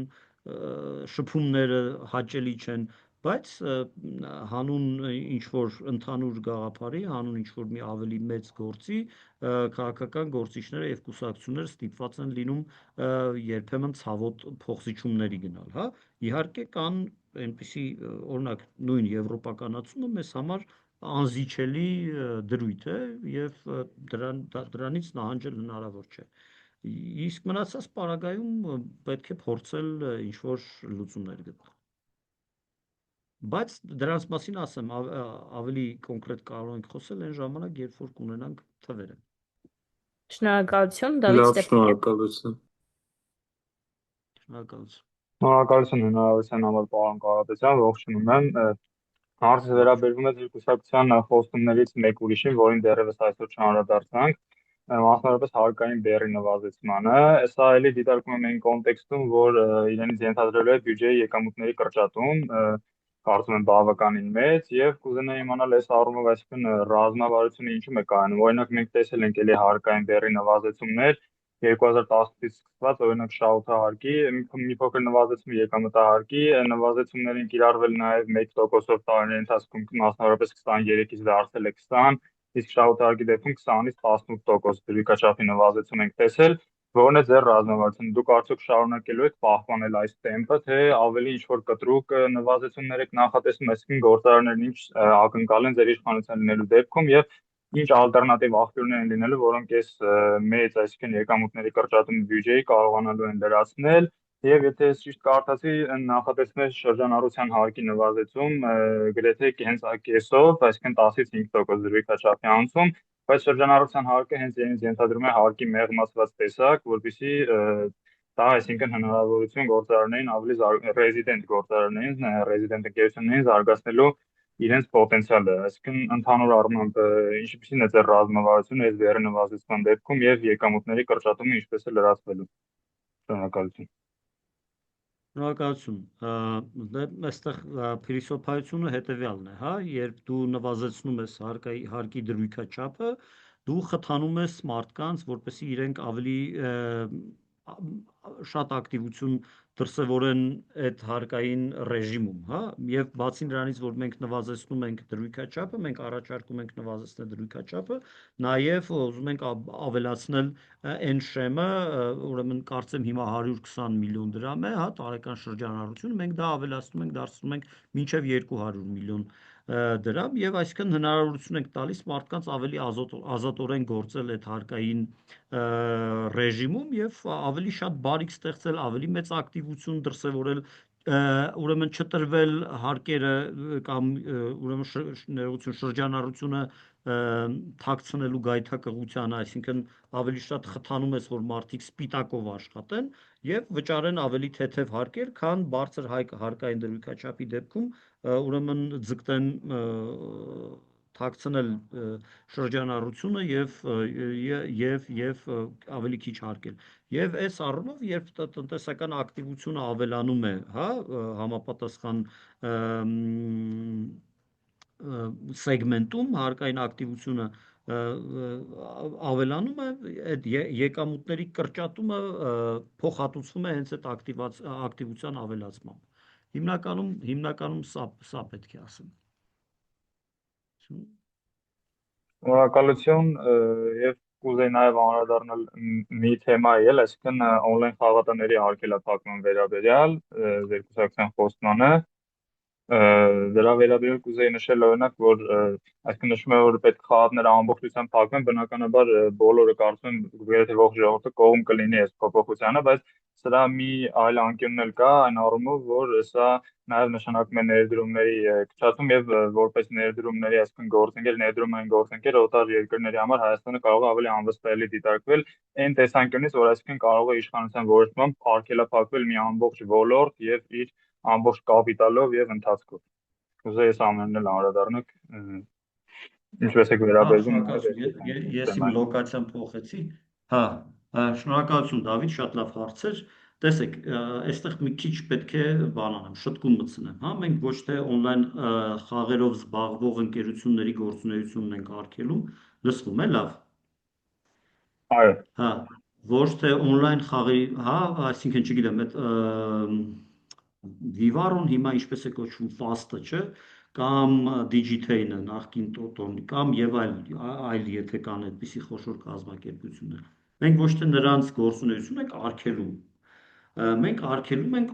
շփումները հաճելի չեն, բայց հանուն ինչ որ ընդհանուր գաղափարի, հանուն ինչ որ մի ավելի մեծ գործի, քաղաքական գործիչները եւ կուսակցությունները ստիպված են լինում երբեմն ցավոտ փոխզիջումների գնալ, հա։ Իհարկե կան այնպիսի, օրինակ, նույն եվրոպականացումը մեզ համար անզիջելի դրույթ է եւ դրանից նահանջել հնարավոր չէ։ Իսկ մնացած պարագայում պետք է փորձել ինչ որ լուծումներ գտնել։ Բայց դրանց մասին ասեմ, ավելի կոնկրետ կարող ենք խոսել այն ժամանակ, երբ որ կունենանք թվերը։ Շնորհակալություն, Դավիթ Լավ, Ստեփանյան։ շնորհակալություն։ Շնորհակալություն։ Շնորհակալություն հնարավորության համար, պարոն Կարապետյան, ողջունում եմ։ Հարցը վերաբերվում է ձեր կուսակցության խոստումներից մեկ ուրիշին, որին դեռևս այսօր չանդրադարձանք, մասնավորապես հարկային բեռի նվազեցմանը։ Սա էլի դիտարկում եմ այն կոնտեքստում, որ իրենից ենթադրելու է բյուջեի եկամուտների կրճատում, կարծում եմ բավականին մեծ, եւ կուզենայի իմանալ այս առումով, այսինքն ռազմավարությունը ինչու՞մ է կայանում։ Օրինակ մենք տեսել ենք էլի հարկային բեռի նվազեցումներ 2018-ից սկսված, օրինակ շահութահարկի մի փոքր նվազեցում, եկամտահարկի նվազեցումներին կիրառվել նաև 1%-ով տարիների ընթացքում, մասնավորապես 23-ից դարձել է 20, իսկ շահութահարկի դեպքում 20-ից 18% դրույքաչափի նվազեցում ենք տեսել, որն է ձեր ռազմավարությունը։ Դուք արդյոք շարունակելու եք պահպանել այս տեմպը, թե ավելի ինչ-որ կտրուկ նվազեցումներ եք նախատեսում, այսինքն գործարարներն ինչ ակնկալ են ձեր իշխանության լինելու դեպքում, եւ ինչ ալտերնատիվ աղբյուրներ են լինելու, որոնք այս մեծ, այսինքն եկամուտների կրճատում բյուջեի կարողանալու են լրացնել, եւ եթե ես ճիշտ կարդացի, նախատեսվեց շրջանառության հարկի նվազեցում գրեթե հենց կեսով, այսինքն 10-ից 5% դրույքաչափի անցում, բայց շրջանառության հարկը հենց իրենից ենթադրում է հարկի մեղմացված տեսակ, որպեսզի դա այսինքն հնարավորություն գործարարներին ավելի ռեզիդենտ գործարարներին, ռեզիդենտ ընկերություններին զարգացնելու իրենց պոտենցիալը, այսինքն ընդհանուր առմամբ ինչպիսին է ձեր ռազմավարությունը այս դերը նվազեցման դեպքում եւ եկամուտների կրճատումը ինչպես է լրացվելու։ Շնորհակալություն։ Շնորհակալություն։ Դե այստեղ փիլիսոփայությունը հետեւյալն է, հա, երբ դու նվազեցնում ես հարկի դրույքաչափը, դու խթանում ես մարդկանց, որպեսզի իրենք ավելի շատ ակտիվություն դրսևորեն այդ հարկային ռեժիմում, հա, եւ բացի նրանից, որ մենք նվազեցնում ենք դրույքաչափը, մենք առաջարկում ենք նվազեցնել դրույքաչափը, նաեւ ուզում ենք ավելացնել այն շեմը, ուրեմն կարծեմ հիմա 120 միլիոն դրամ է, հա, տարեկան շրջանառությունը, մենք դա ավելացնում ենք, դարձնում ենք մինչեւ 200 միլիոն դրամ եւ այսինքն հնարավորություն ենք տալիս մարդկանց ավելի ազատորեն գործել այդ հարկային ռեժիմում եւ ավելի շատ բարիք ստեղծել, ավելի մեծ ակտիվություն դրսևորել, ուրեմն չտրվել հարկերը կամ ուրեմն ներողություն շրջանառությունը թաքցնելու գայթակղությանը, այսինքն ավելի շատ խթանում ես, որ մարդիկ սպիտակով աշխատեն եւ վճարեն ավելի թեթև հարկեր, քան բարձր հարկային դրույքաչափի դեպքում ուրեմն ձգտեն թաքցնել շրջանառությունը եւ ավելի քիչ հարկել։ Եվ այս առումով, երբ տնտեսական ակտիվությունը ավելանում է, հա, համապատասխան սեգմենտում հարկային ակտիվությունը ավելանում է, այդ եկամուտների կրճատումը փոխհատուցվում է հենց այդ ակտիվության ավելացմամբ։ Հիմնականում սա պետք է ասեմ։ Շնորհակալություն եւ կուզեի նաեւ անդրադառնալ մի թեմայի, այսինքն on-line խաղատների արգելափակման վերաբերյալ ձեր կուսակցության խոստմանը դրա վերաբերյալ կուզեի նշել օրինակ, որ այսինքն նշում է, որ պետք խաղատները ամբողջությամբ փակվեն, բնականաբար բոլորը կարծում եմ գրեթե ողջ ժողովուրդը կողմ կլինի այս փոփոխությանը, բայց սրա մի այլ անկյունն էլ կա, այն առումով, որ սա նաև նշանակում է ներդրումների կչացում եւ որպես ներդրումների, այսինքն գործընկեր, ներդրումային գործընկեր օտար երկրների համար Հայաստանը կարող է ավելի անվստահելի դիտարկվել այն տեսանկյունից, որ այսինքն կարող է իշխանության որոշմամբ արգելափակվել մի ամբողջ ոլորտ եւ իր ամբողջ կապիտալով եւ ընթացքով։ Ուզեի ես ամենն էլ անդրադառնաք ինչպես եք վերաբերվում։ Ես իմ լոկացիան փոխեցի։ Հա, շնորհակալություն Դավիթ, շատ լավ հարց էր։ Տեսեք, այստեղ մի քիչ պետք է բան անեմ, շտկում մտցնեմ, հա, մենք ոչ թե on-line խաղերով զբաղվող ընկերությունների գործունեությունն ենք արգելում, լսվում է լավ։ Այո։ Հա, ոչ թե on-line խաղերի, հա, այսինքն չգիտեմ, այդ Vivaron հիմա ինչպես է կոչվում Fast-ը, չէ, կամ Digitane-ը նախկին Տոտոն, կամ եւ այլ եթե կան այդպիսի խոշոր կազմակերպություններ։ Մենք ոչ թե նրանց գործունեություն ենք արգելում, մենք արգելում ենք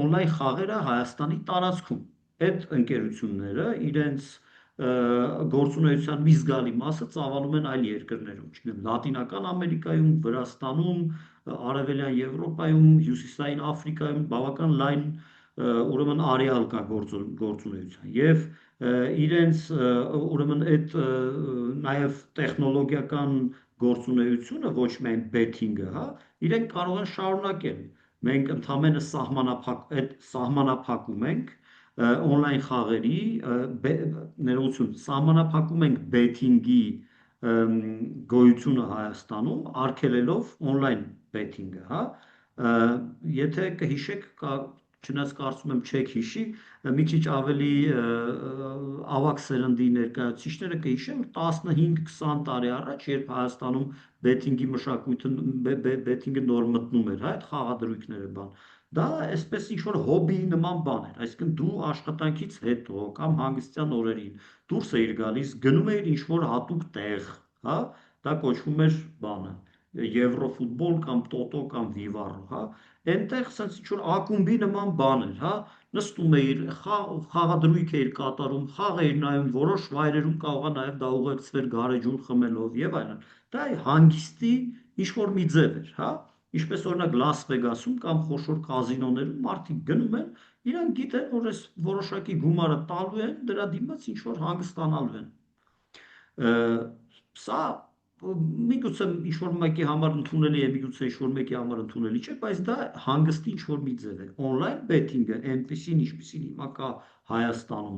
on-line խաղերը Հայաստանի տարածքում։ Այդ ընկերությունները իրենց գործունեության մի զգալի մասը ծավալում են այլ երկրներում, չգիտեմ, Լատինական Ամերիկայում, Վրաստանում, Արևելյան Եվրոպայում, Հյուսիսային Աֆրիկայում բավական լայն ուրեմն արեալ կա գործունեության եւ իրենց ուրեմն այդ նաեւ տեխնոլոգիական գործունեությունը ոչ միայն betting-ը, հա, իրենք կարող են շարունակել։ Մենք ընդհանրապես սահմանափակում ենք on-line խաղերի ներողություն, սահմանափակում ենք betting-ի գոյությունը Հայաստանում, արգելելով on-line betting-ը, հա։ Եթե կհիշեք, չնայած կարծում եմ չեք հիշի, մի քիչ ավելի ավագ սերնդի ներկայացուցիչները կհիշեն, որ 15-20 տարի առաջ, երբ Հայաստանում betting-ի մշակույթը betting-ը նոր մտնում էր, հա, այդ խաղադրույքները բան, դա այսպես ինչ-որ հոբբիի նման բան էր, այսինքն դու աշխատանքից հետո կամ հանգստյան օրերին դուրս էիր գալիս, գնում էիր ինչ-որ հատուկ տեղ, հա, դա կոչվում էր բանը։ Եվրոֆուտբոլ կամ Տոտո կամ Վիվարո, հա, այնտեղ ասած ինչ որ ակումբի նման բան էր, հա, նստում էիր, խաղադրույք էիր կատարում, խաղ էիր նայում, որոշ վայրերում կարողա նաև դա ուղեկցվեր գարեջուր խմելով եւ այլն։ Դա հանգիստի ինչ որ մի ձև էր, հա, ինչպես օրինակ Լաս Վեգասում կամ խոշոր կազինոներում մարդիկ գնում են, իրանք գիտեն, որ այս որոշակի գումարը տալու են, դրա դիմաց ինչ որ հանգստանալու են։ Սա միգուցե ինչ-որ մեկի համար ընդունելի է, միգուցե ինչ-որ մեկի համար ընդունելի չէ, բայց դա հանգստի ինչ-որ մի ձև է։ Օնլայն բեթինգը այնպեսին, ինչպեսին հիմա կա Հայաստանում,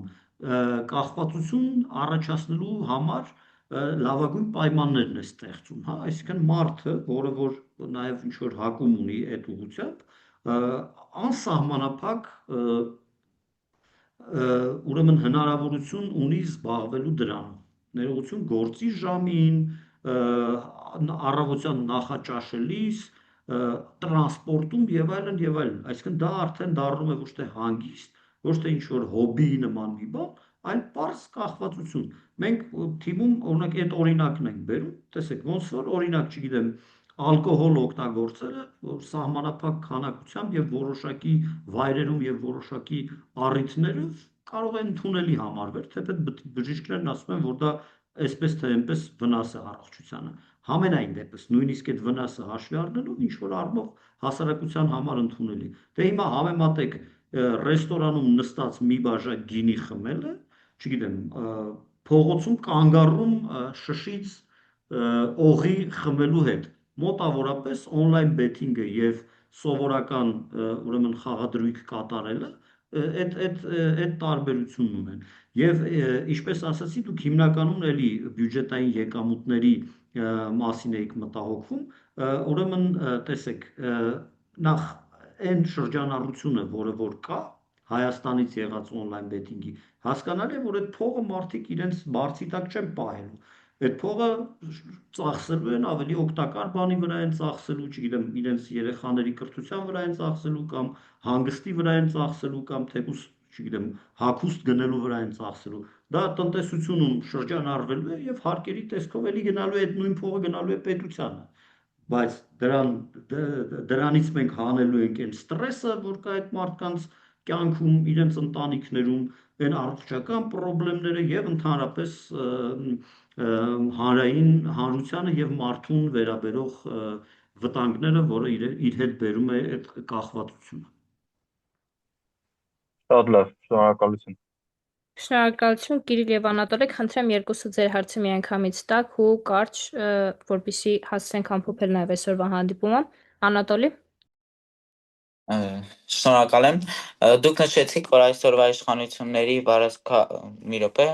կախվածություն առաջացնելու համար լավագույն պայմաններն է ստեղծում, հա, այսինքն մարդը, որը որ նաև ինչ-որ հակում ունի այդ ուղղությամբ, անսահմանափակ ուրեմն հնարավորություն ունի զբաղվելու դրանով, ներողություն գործի ժամին, առավոտյան նախաճաշելիս, տրանսպորտում եւ այլն, այսինքն դա արդեն դառնում է ոչ թե հանգիստ, ոչ թե ինչ-որ հոբբիի նման մի բան, այլ պարզ կախվածություն։ Մենք թիմում օրինակ այդ օրինակն ենք բերում, տեսեք, ոնց որ օրինակ, չգիտեմ, ալկոհոլ օգտագործելը, որ սահմանափակ քանակությամբ եւ որոշակի վայրերում եւ որոշակի առիթներով կարող է ընդունելի համարվել, թեպետ բժիշկներն ասում են, որ դա այսպես թե այնպես վնաս է առողջությանը։ Համենայն դեպս, նույնիսկ այդ վնասը հաշվի առնելով, ինչ որ առնող հասարակության համար ընդունելի։ Դե հիմա համեմատեք ռեստորանում նստած մի բաժակ գինի խմելը, չգիտեմ, փողոցում կանգառում շշից օղի խմելու հետ։ Մոտավորապես օնլայն բեթինգը եւ սովորական ուրեմն խաղադրույք կատարելը այդ տարբերությունն ունեն։ Եվ ինչպես ասացի, դուք հիմնականում էլի բյուջետային եկամուտների մասին եք մտահոգվում, ուրեմն տեսեք, նախ այն շրջանառությունը, որը որ կա Հայաստանից եղած օնլայն բեթինգի, հասկանալի է, որ այդ փողը մարդիկ իրենց բարձի տակ չեն պահելու։ Այդ փողը ծախսելու են ավելի օգտակար բանի վրա են ծախսելու, չգիտեմ, իրենց երեխաների կրթության վրա են ծախսելու կամ հանգստի վրա են ծախսելու կամ թեկուզ, չգիտեմ, հագուստ գնելու վրա են ծախսելու։ Դա տնտեսությունում շրջանառվելու է եւ հարկերի տեսքով էլի գնալու է այդ նույն փողը գնալու է պետությանը։ Բայց դրանից մենք հանելու ենք այն ստրեսը, որ կա այդ մարդկանց կյանքում, իրենց ընտանիքներում, այն առողջական խնդիրները եւ ընդհանրապես հանրությանը եւ մարդուն վերաբերող վտանգները, որը իր հետ բերում է այդ կախվածությունը։ Շատ լավ, շնորհակալություն։ Շնորհակալություն Կիրիլ եւ Անատոլի, խնդրեմ երկուսը ձեր հարցը միանգամից տաք ու կարճ, որպեսզի հասցնենք ամփոփել նաեւ այսօրվա հանդիպումը։ Անատոլի։ Շնորհակալ եմ։ Դուք նշեցիք, որ այսօրվա իշխանությունների մի րոպե։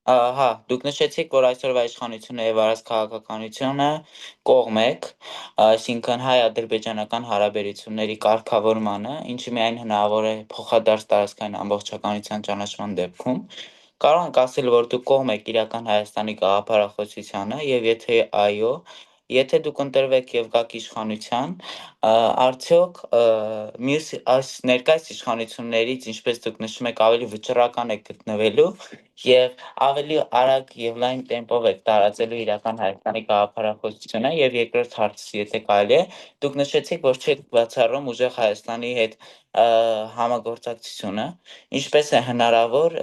Հա, դուք նշեցիք, որ այսօրվա իշխանությունների վարած քաղաքականությունը կողմ եք, այսինքն հայ-ադրբեջանական հարաբերությունների կարգավորմանը, ինչը միայն հնարավոր է փոխադարձ տարածքային ամբողջականության ճանաչման դեպքում։ Կարող ենք ասել, որ դուք կողմ եք իրական Հայաստանի գաղափարախոսությանը, եւ եթե այո, եթե դուք ընտրվեք եւ գաք իշխանության, արդյոք մյուս այս ներկայիս իշխանություններից, ինչպես դուք նշում եք, ավելի վճռական եք գտնվելու եւ ավելի արագ եւ լայն տեմպով եք տարածելու իրական Հայաստանի գաղափարախոսությունը։ Եվ երկրորդ հարցը, եթե կարելի է, դուք նշեցիք, որ չեք բացառում ուժեղ Հայաստանի հետ համագործակցությունը, ինչպես է հնարավոր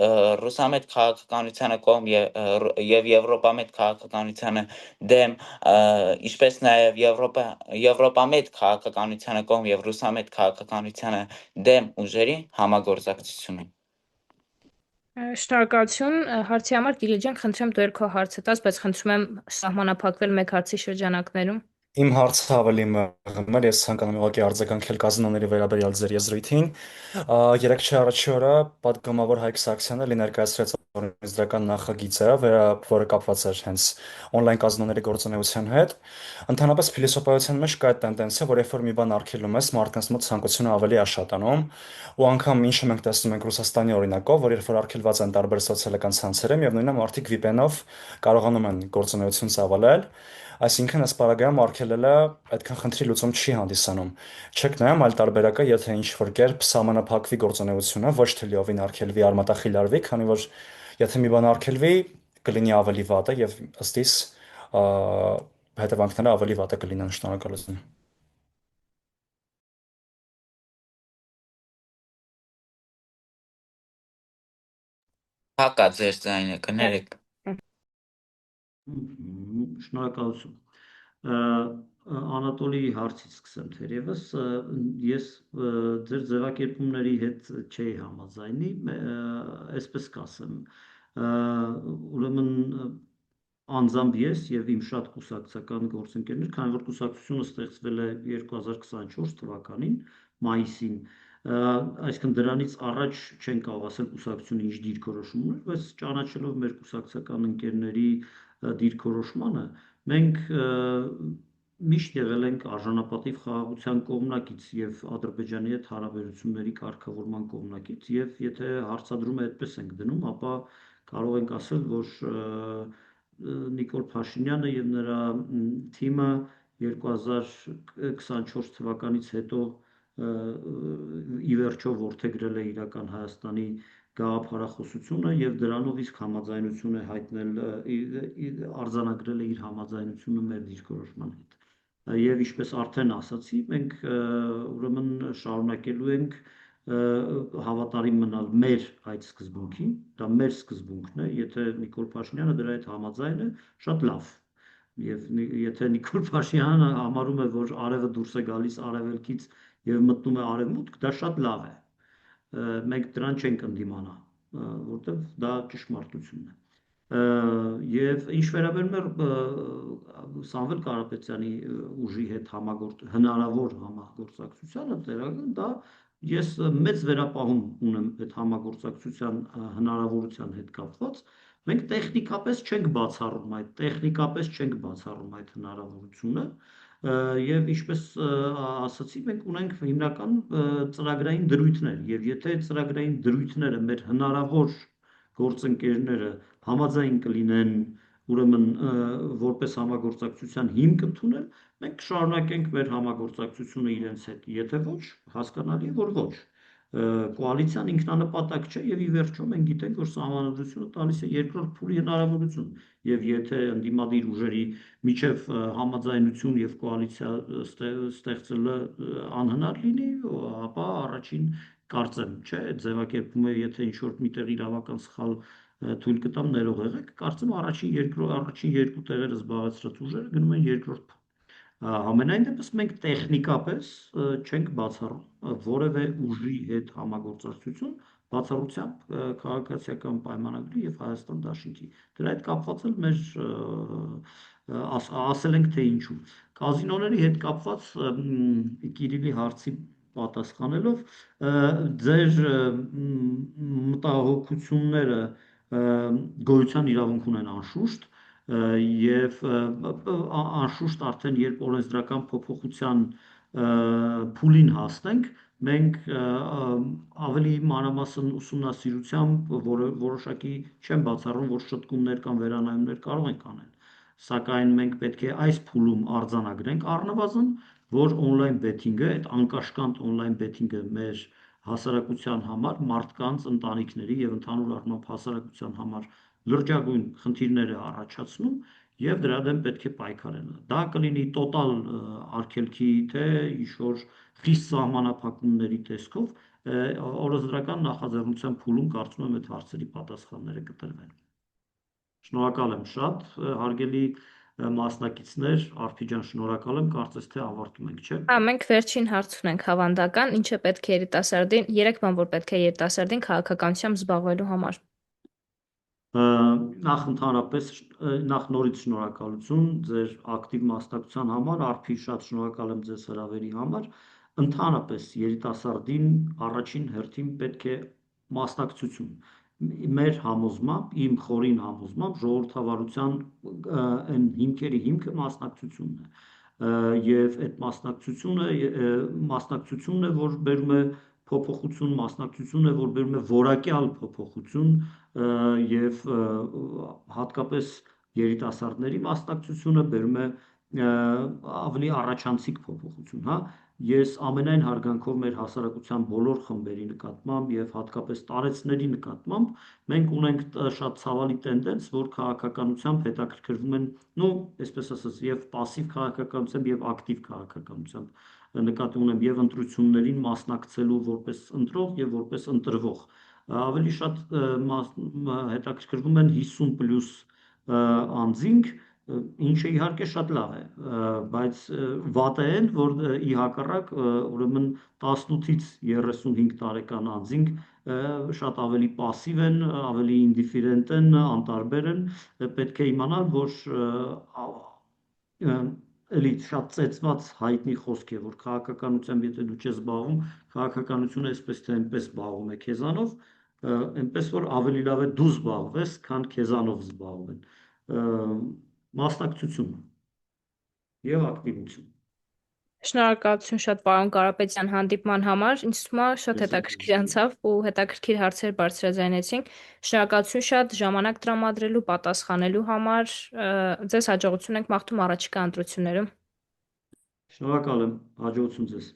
ռուսամետ քաղաքականությանը կողմ եւ եվրոպամետ քաղաքականությանը դեմ, ինչպես նաեւ եվրոպամետ քաղաքականությանը կողմ եւ ռուսամետ քաղաքականությանը դեմ ուժերի համագործակցությունը։ Շնորհակալություն հարցի համար Կիրիլ ջան, խնդրեմ դու քո հարցը տաս, բայց խնդրում եմ սահմանափակվել մեկ հարցի շրջանակներում։ Իմ հարցը ավելի մեղմ էր, ես ցանկանում եմ ուղղակի արձագանքել կազինոների վերաբերյալ ձեր եզրույթին։ Երեք առաջի օրը պատգամավոր Հայկ Սարգսյանը ներկայացրեց օրենսդրական նախագիծը, որը կապված էր հենց օնլայն կազինոների գործունեության հետ։ Ընդհանրապես փիլիսոփայության մեջ կա այդ տենդենսը, որ երբ որ մի բան արգելում ես, մարդկանց մոտ ցանկությունը ավելի է շատանում, ու անգամ ինչը մենք տեսնում ենք Ռուսաստանի օրինակով, որ երբ որ արգելված են տարբեր սոցիալական ցանցերում եւ նույնիսկ մարդիկ VPN-ով կարողանում են գործունեություն ծավալել, այսինքն այս պարագայում արգելելը այդքան խնդրի լուծում չի հանդիսանում։ Չեք նայում, այլ տարբերակը, եթե ինչ-որ կերպ սահմանափակվի գործունեությունը, ոչ թե լիովին արգելվի, արմատախիլարվի, քանի որ եթե մի բան արգելվի, կլինի ավելի վատը եւ ըստ իս հետևանքները ավելի վատը կլինեն։ Շնորհակալություն։ Հակա ձեր ձայնը կներեք։ Շնորհակալություն։ Անատոլիի հարցից սկսեմ թերևս, ես ձեր ձևակերպումների հետ չէի համաձայնի, այսպես կասեմ, ուրեմն անձամբ ես եւ իմ շատ կուսակցական գործընկերներ, քանի որ կուսակցությունը ստեղծվել է 2024 թվականին մայիսին, այսինքն դրանից առաջ չեն կարող ասել կուսակցությունը ինչ դիրքորոշում ուներ, բայց ճանաչելով մեր կուսակցական ընկերների դիրքորոշմանը, մենք միշտ եղել ենք արժանապատիվ խաղաղության կողմնակից եւ Ադրբեջանի հետ հարաբերությունների կարգավորման կողմնակից եւ եթե հարցադրումը այդպես ենք դնում, ապա կարող ենք ասել, որ Նիկոլ Փաշինյանը եւ նրա թիմը 2024 թվականից հետո ի վերջո որդեգրել է իրական Հայաստանի գաղափարախոսությունը եւ դրանով իսկ համաձայնություն է հայտնել արձանագրել է իր համաձայնությունը մեր դիրքորոշման հետ։ Եվ ինչպես արդեն ասացի, մենք ուրեմն շարունակելու ենք հավատարիմ մնալ մեր այդ սկզբունքին, դա մեր սկզբունքն է, եթե Նիկոլ Փաշինյանը դրա հետ համաձայն է, շատ լավ։ Եվ եթե Նիկոլ Փաշինյանը համարում է, որ արևը դուրս է գալիս արևելքից եւ մտնում է արևմուտք, դա շատ լավ է։ Մենք դրան չենք ընդդիմանա, որտեղ դա ճշմարտությունն է։ Եվ ինչ վերաբերում է Սամվել Կարապետյանի ուժի հետ հնարավոր համագործակցությանը, դա ես մեծ վերապահում ունեմ այդ համագործակցության հնարավորության հետ կապված։ Մենք տեխնիկապես չենք բացառում այդ հնարավորությունը, եւ ինչպես ասացի, մենք ունենք հիմնական ծրագրային դրույթներ, եւ եթե ծրագրային դրույթները մեր հնարավոր գործընկերները համաձայն կլինեն, ուրեմն որպես համագործակցության հիմք ընդունել, մենք կշարունակենք մեր համագործակցությունը իրենց հետ, եթե ոչ, հասկանալի է, որ ոչ։ Կոալիցիան ինքնանպատակ չէ եւ ի վերջո մենք գիտենք, որ Սահմանադրությունը տալիս է երկրորդ փուլի հնարավորություն եւ եթե ընդդիմադիր ուժերի միջև համաձայնություն եւ կոալիցիա ստեղծելը անհնար լինի, ապա առաջին կարծեմ, չէ, ձևակերպումը, եթե ինչ որ միտեղ իրավական սխալ թույլ կտամ ներող եղեք, կարծեմ առաջին երկու տեղերը զբաղեցրած ուժերը գնում են երկրորդ փուլ։ Համենայն դեպս մենք տեխնիկապես չենք բացառում որևէ ուժի հետ համագործակցություն, բացառությամբ քաղաքացիական պայմանագրի եւ Հայաստան դաշինքի։ Դրա հետ կապված էլ մեր ասել ենք թե ինչու։ Կազինոների հետ կապված Կիրիլի հարցի պատասխանելով ձեր մտահոգությունները գոյության իրավունք ունեն անշուշտ եւ անշուշտ արդեն երբ օրենսդրական փոփոխության փուլին հասնենք, մենք ավելի մանրամասն ուսումնասիրությամբ որոշակի չեմ բացառում, որ շտկումներ կամ վերանայումներ կարող ենք անել, սակայն մենք պետք է այս փուլում արձանագրենք առնվազն, որ on-line betting-ը, այդ անկաշկանդ on-line betting-ը մեր հասարակության համար, մարդկանց, ընտանիքների եւ ընդհանուր առմամբ հասարակության համար լրջագույն խնդիրներ է առաջացնում եւ դրա դեմ պետք է պայքարել։ Դա կլինի տոտալ արգելքի թե ինչ-որ խիստ սահմանափակումների տեսքով օրենսդրական նախաձեռնության փուլում կարծում եմ այդ հարցերի պատասխանները կտրվեն։ Շնորհակալ եմ շատ, հարգելի մասնակիցներ, Արփի ջան, շնորհակալ եմ, կարծես թե ավարտում ենք, չէ՞։ Հա, մենք վերջին հարց ունենք հավանդական, ինչը պետք է երիտասարդին, 3 բան, որ պետք է երիտասարդին քաղաքականությամբ զբաղվելու համար։ Նախ ընդհանրապես նախ նորից շնորհակալություն ձեր ակտիվ մասնակցության համար, Արփի շատ շնորհակալ եմ ձեզ հրավերի համար։ Ընդհանրապես երիտասարդին առաջին հերթին պետք է մասնակցություն։ Մեր համոզմամբ, իմ խորին համոզմամբ ժողովրդավարության այն հիմքերի հիմքը մասնակցությունն է։ Եվ այդ մասնակցությունն է, որ բերում է փոփոխություն, մասնակցությունն է, որ բերում է որակյալ փոփոխություն եւ հատկապես երիտասարդների մասնակցությունը բերում է ավելի առաջանցիկ փոփոխություն, հա, Ես ամենայն հարգանքով մեր հասարակության բոլոր խմբերի նկատմամբ եւ հատկապես տարեցների նկատմամբ մենք ունենք շատ ցավալի տենդենս, որ քաղաքականությամբ հետաքրքրվում են, այսպես ասած, եւ пассив քաղաքականությամբ եւ ակտիվ քաղաքականությամբ նկատի ունեմ եւ ընտրություններին մասնակցելու որպես ընտրող եւ որպես ընտրվող։ Ավելի շատ հետաքրքրվում են 50+ անձինք, ինչը իհարկե շատ լավ է, բայց վատը այն, որ ի հակառակ ուրեմն 18-ից 35 տարեկան անձինք շատ ավելի пассив են, ավելի ինդիֆերենտ են, անտարբեր են, պետք է իմանալ, որ էլի շատ ծեծված հայտնի խոսք է, որ քաղաքականությամբ եթե դու չես զբաղվում, քաղաքականությունը այսպես թե այնպես զբաղվում է քեզանով, այնպես որ ավելի լավ է դու զբաղվես, քան քեզանով զբաղվեն։ Մասնակցություն եւ ակտիվություն։ Շնորհակալություն շատ պարոն Կարապետյան հանդիպման համար։ Ինձ թվում է շատ հետաքրքիր անցավ ու հետաքրքիր հարցեր բարձրաձայնեցինք։ Շնորհակալություն շատ ժամանակ տրամադրելու, պատասխանելու համար։ Ձեզ հաջողություն ենք մաղթում առաջիկա ընտրություններում։ Շնորհակալ եմ, հաջողություն ձեզ։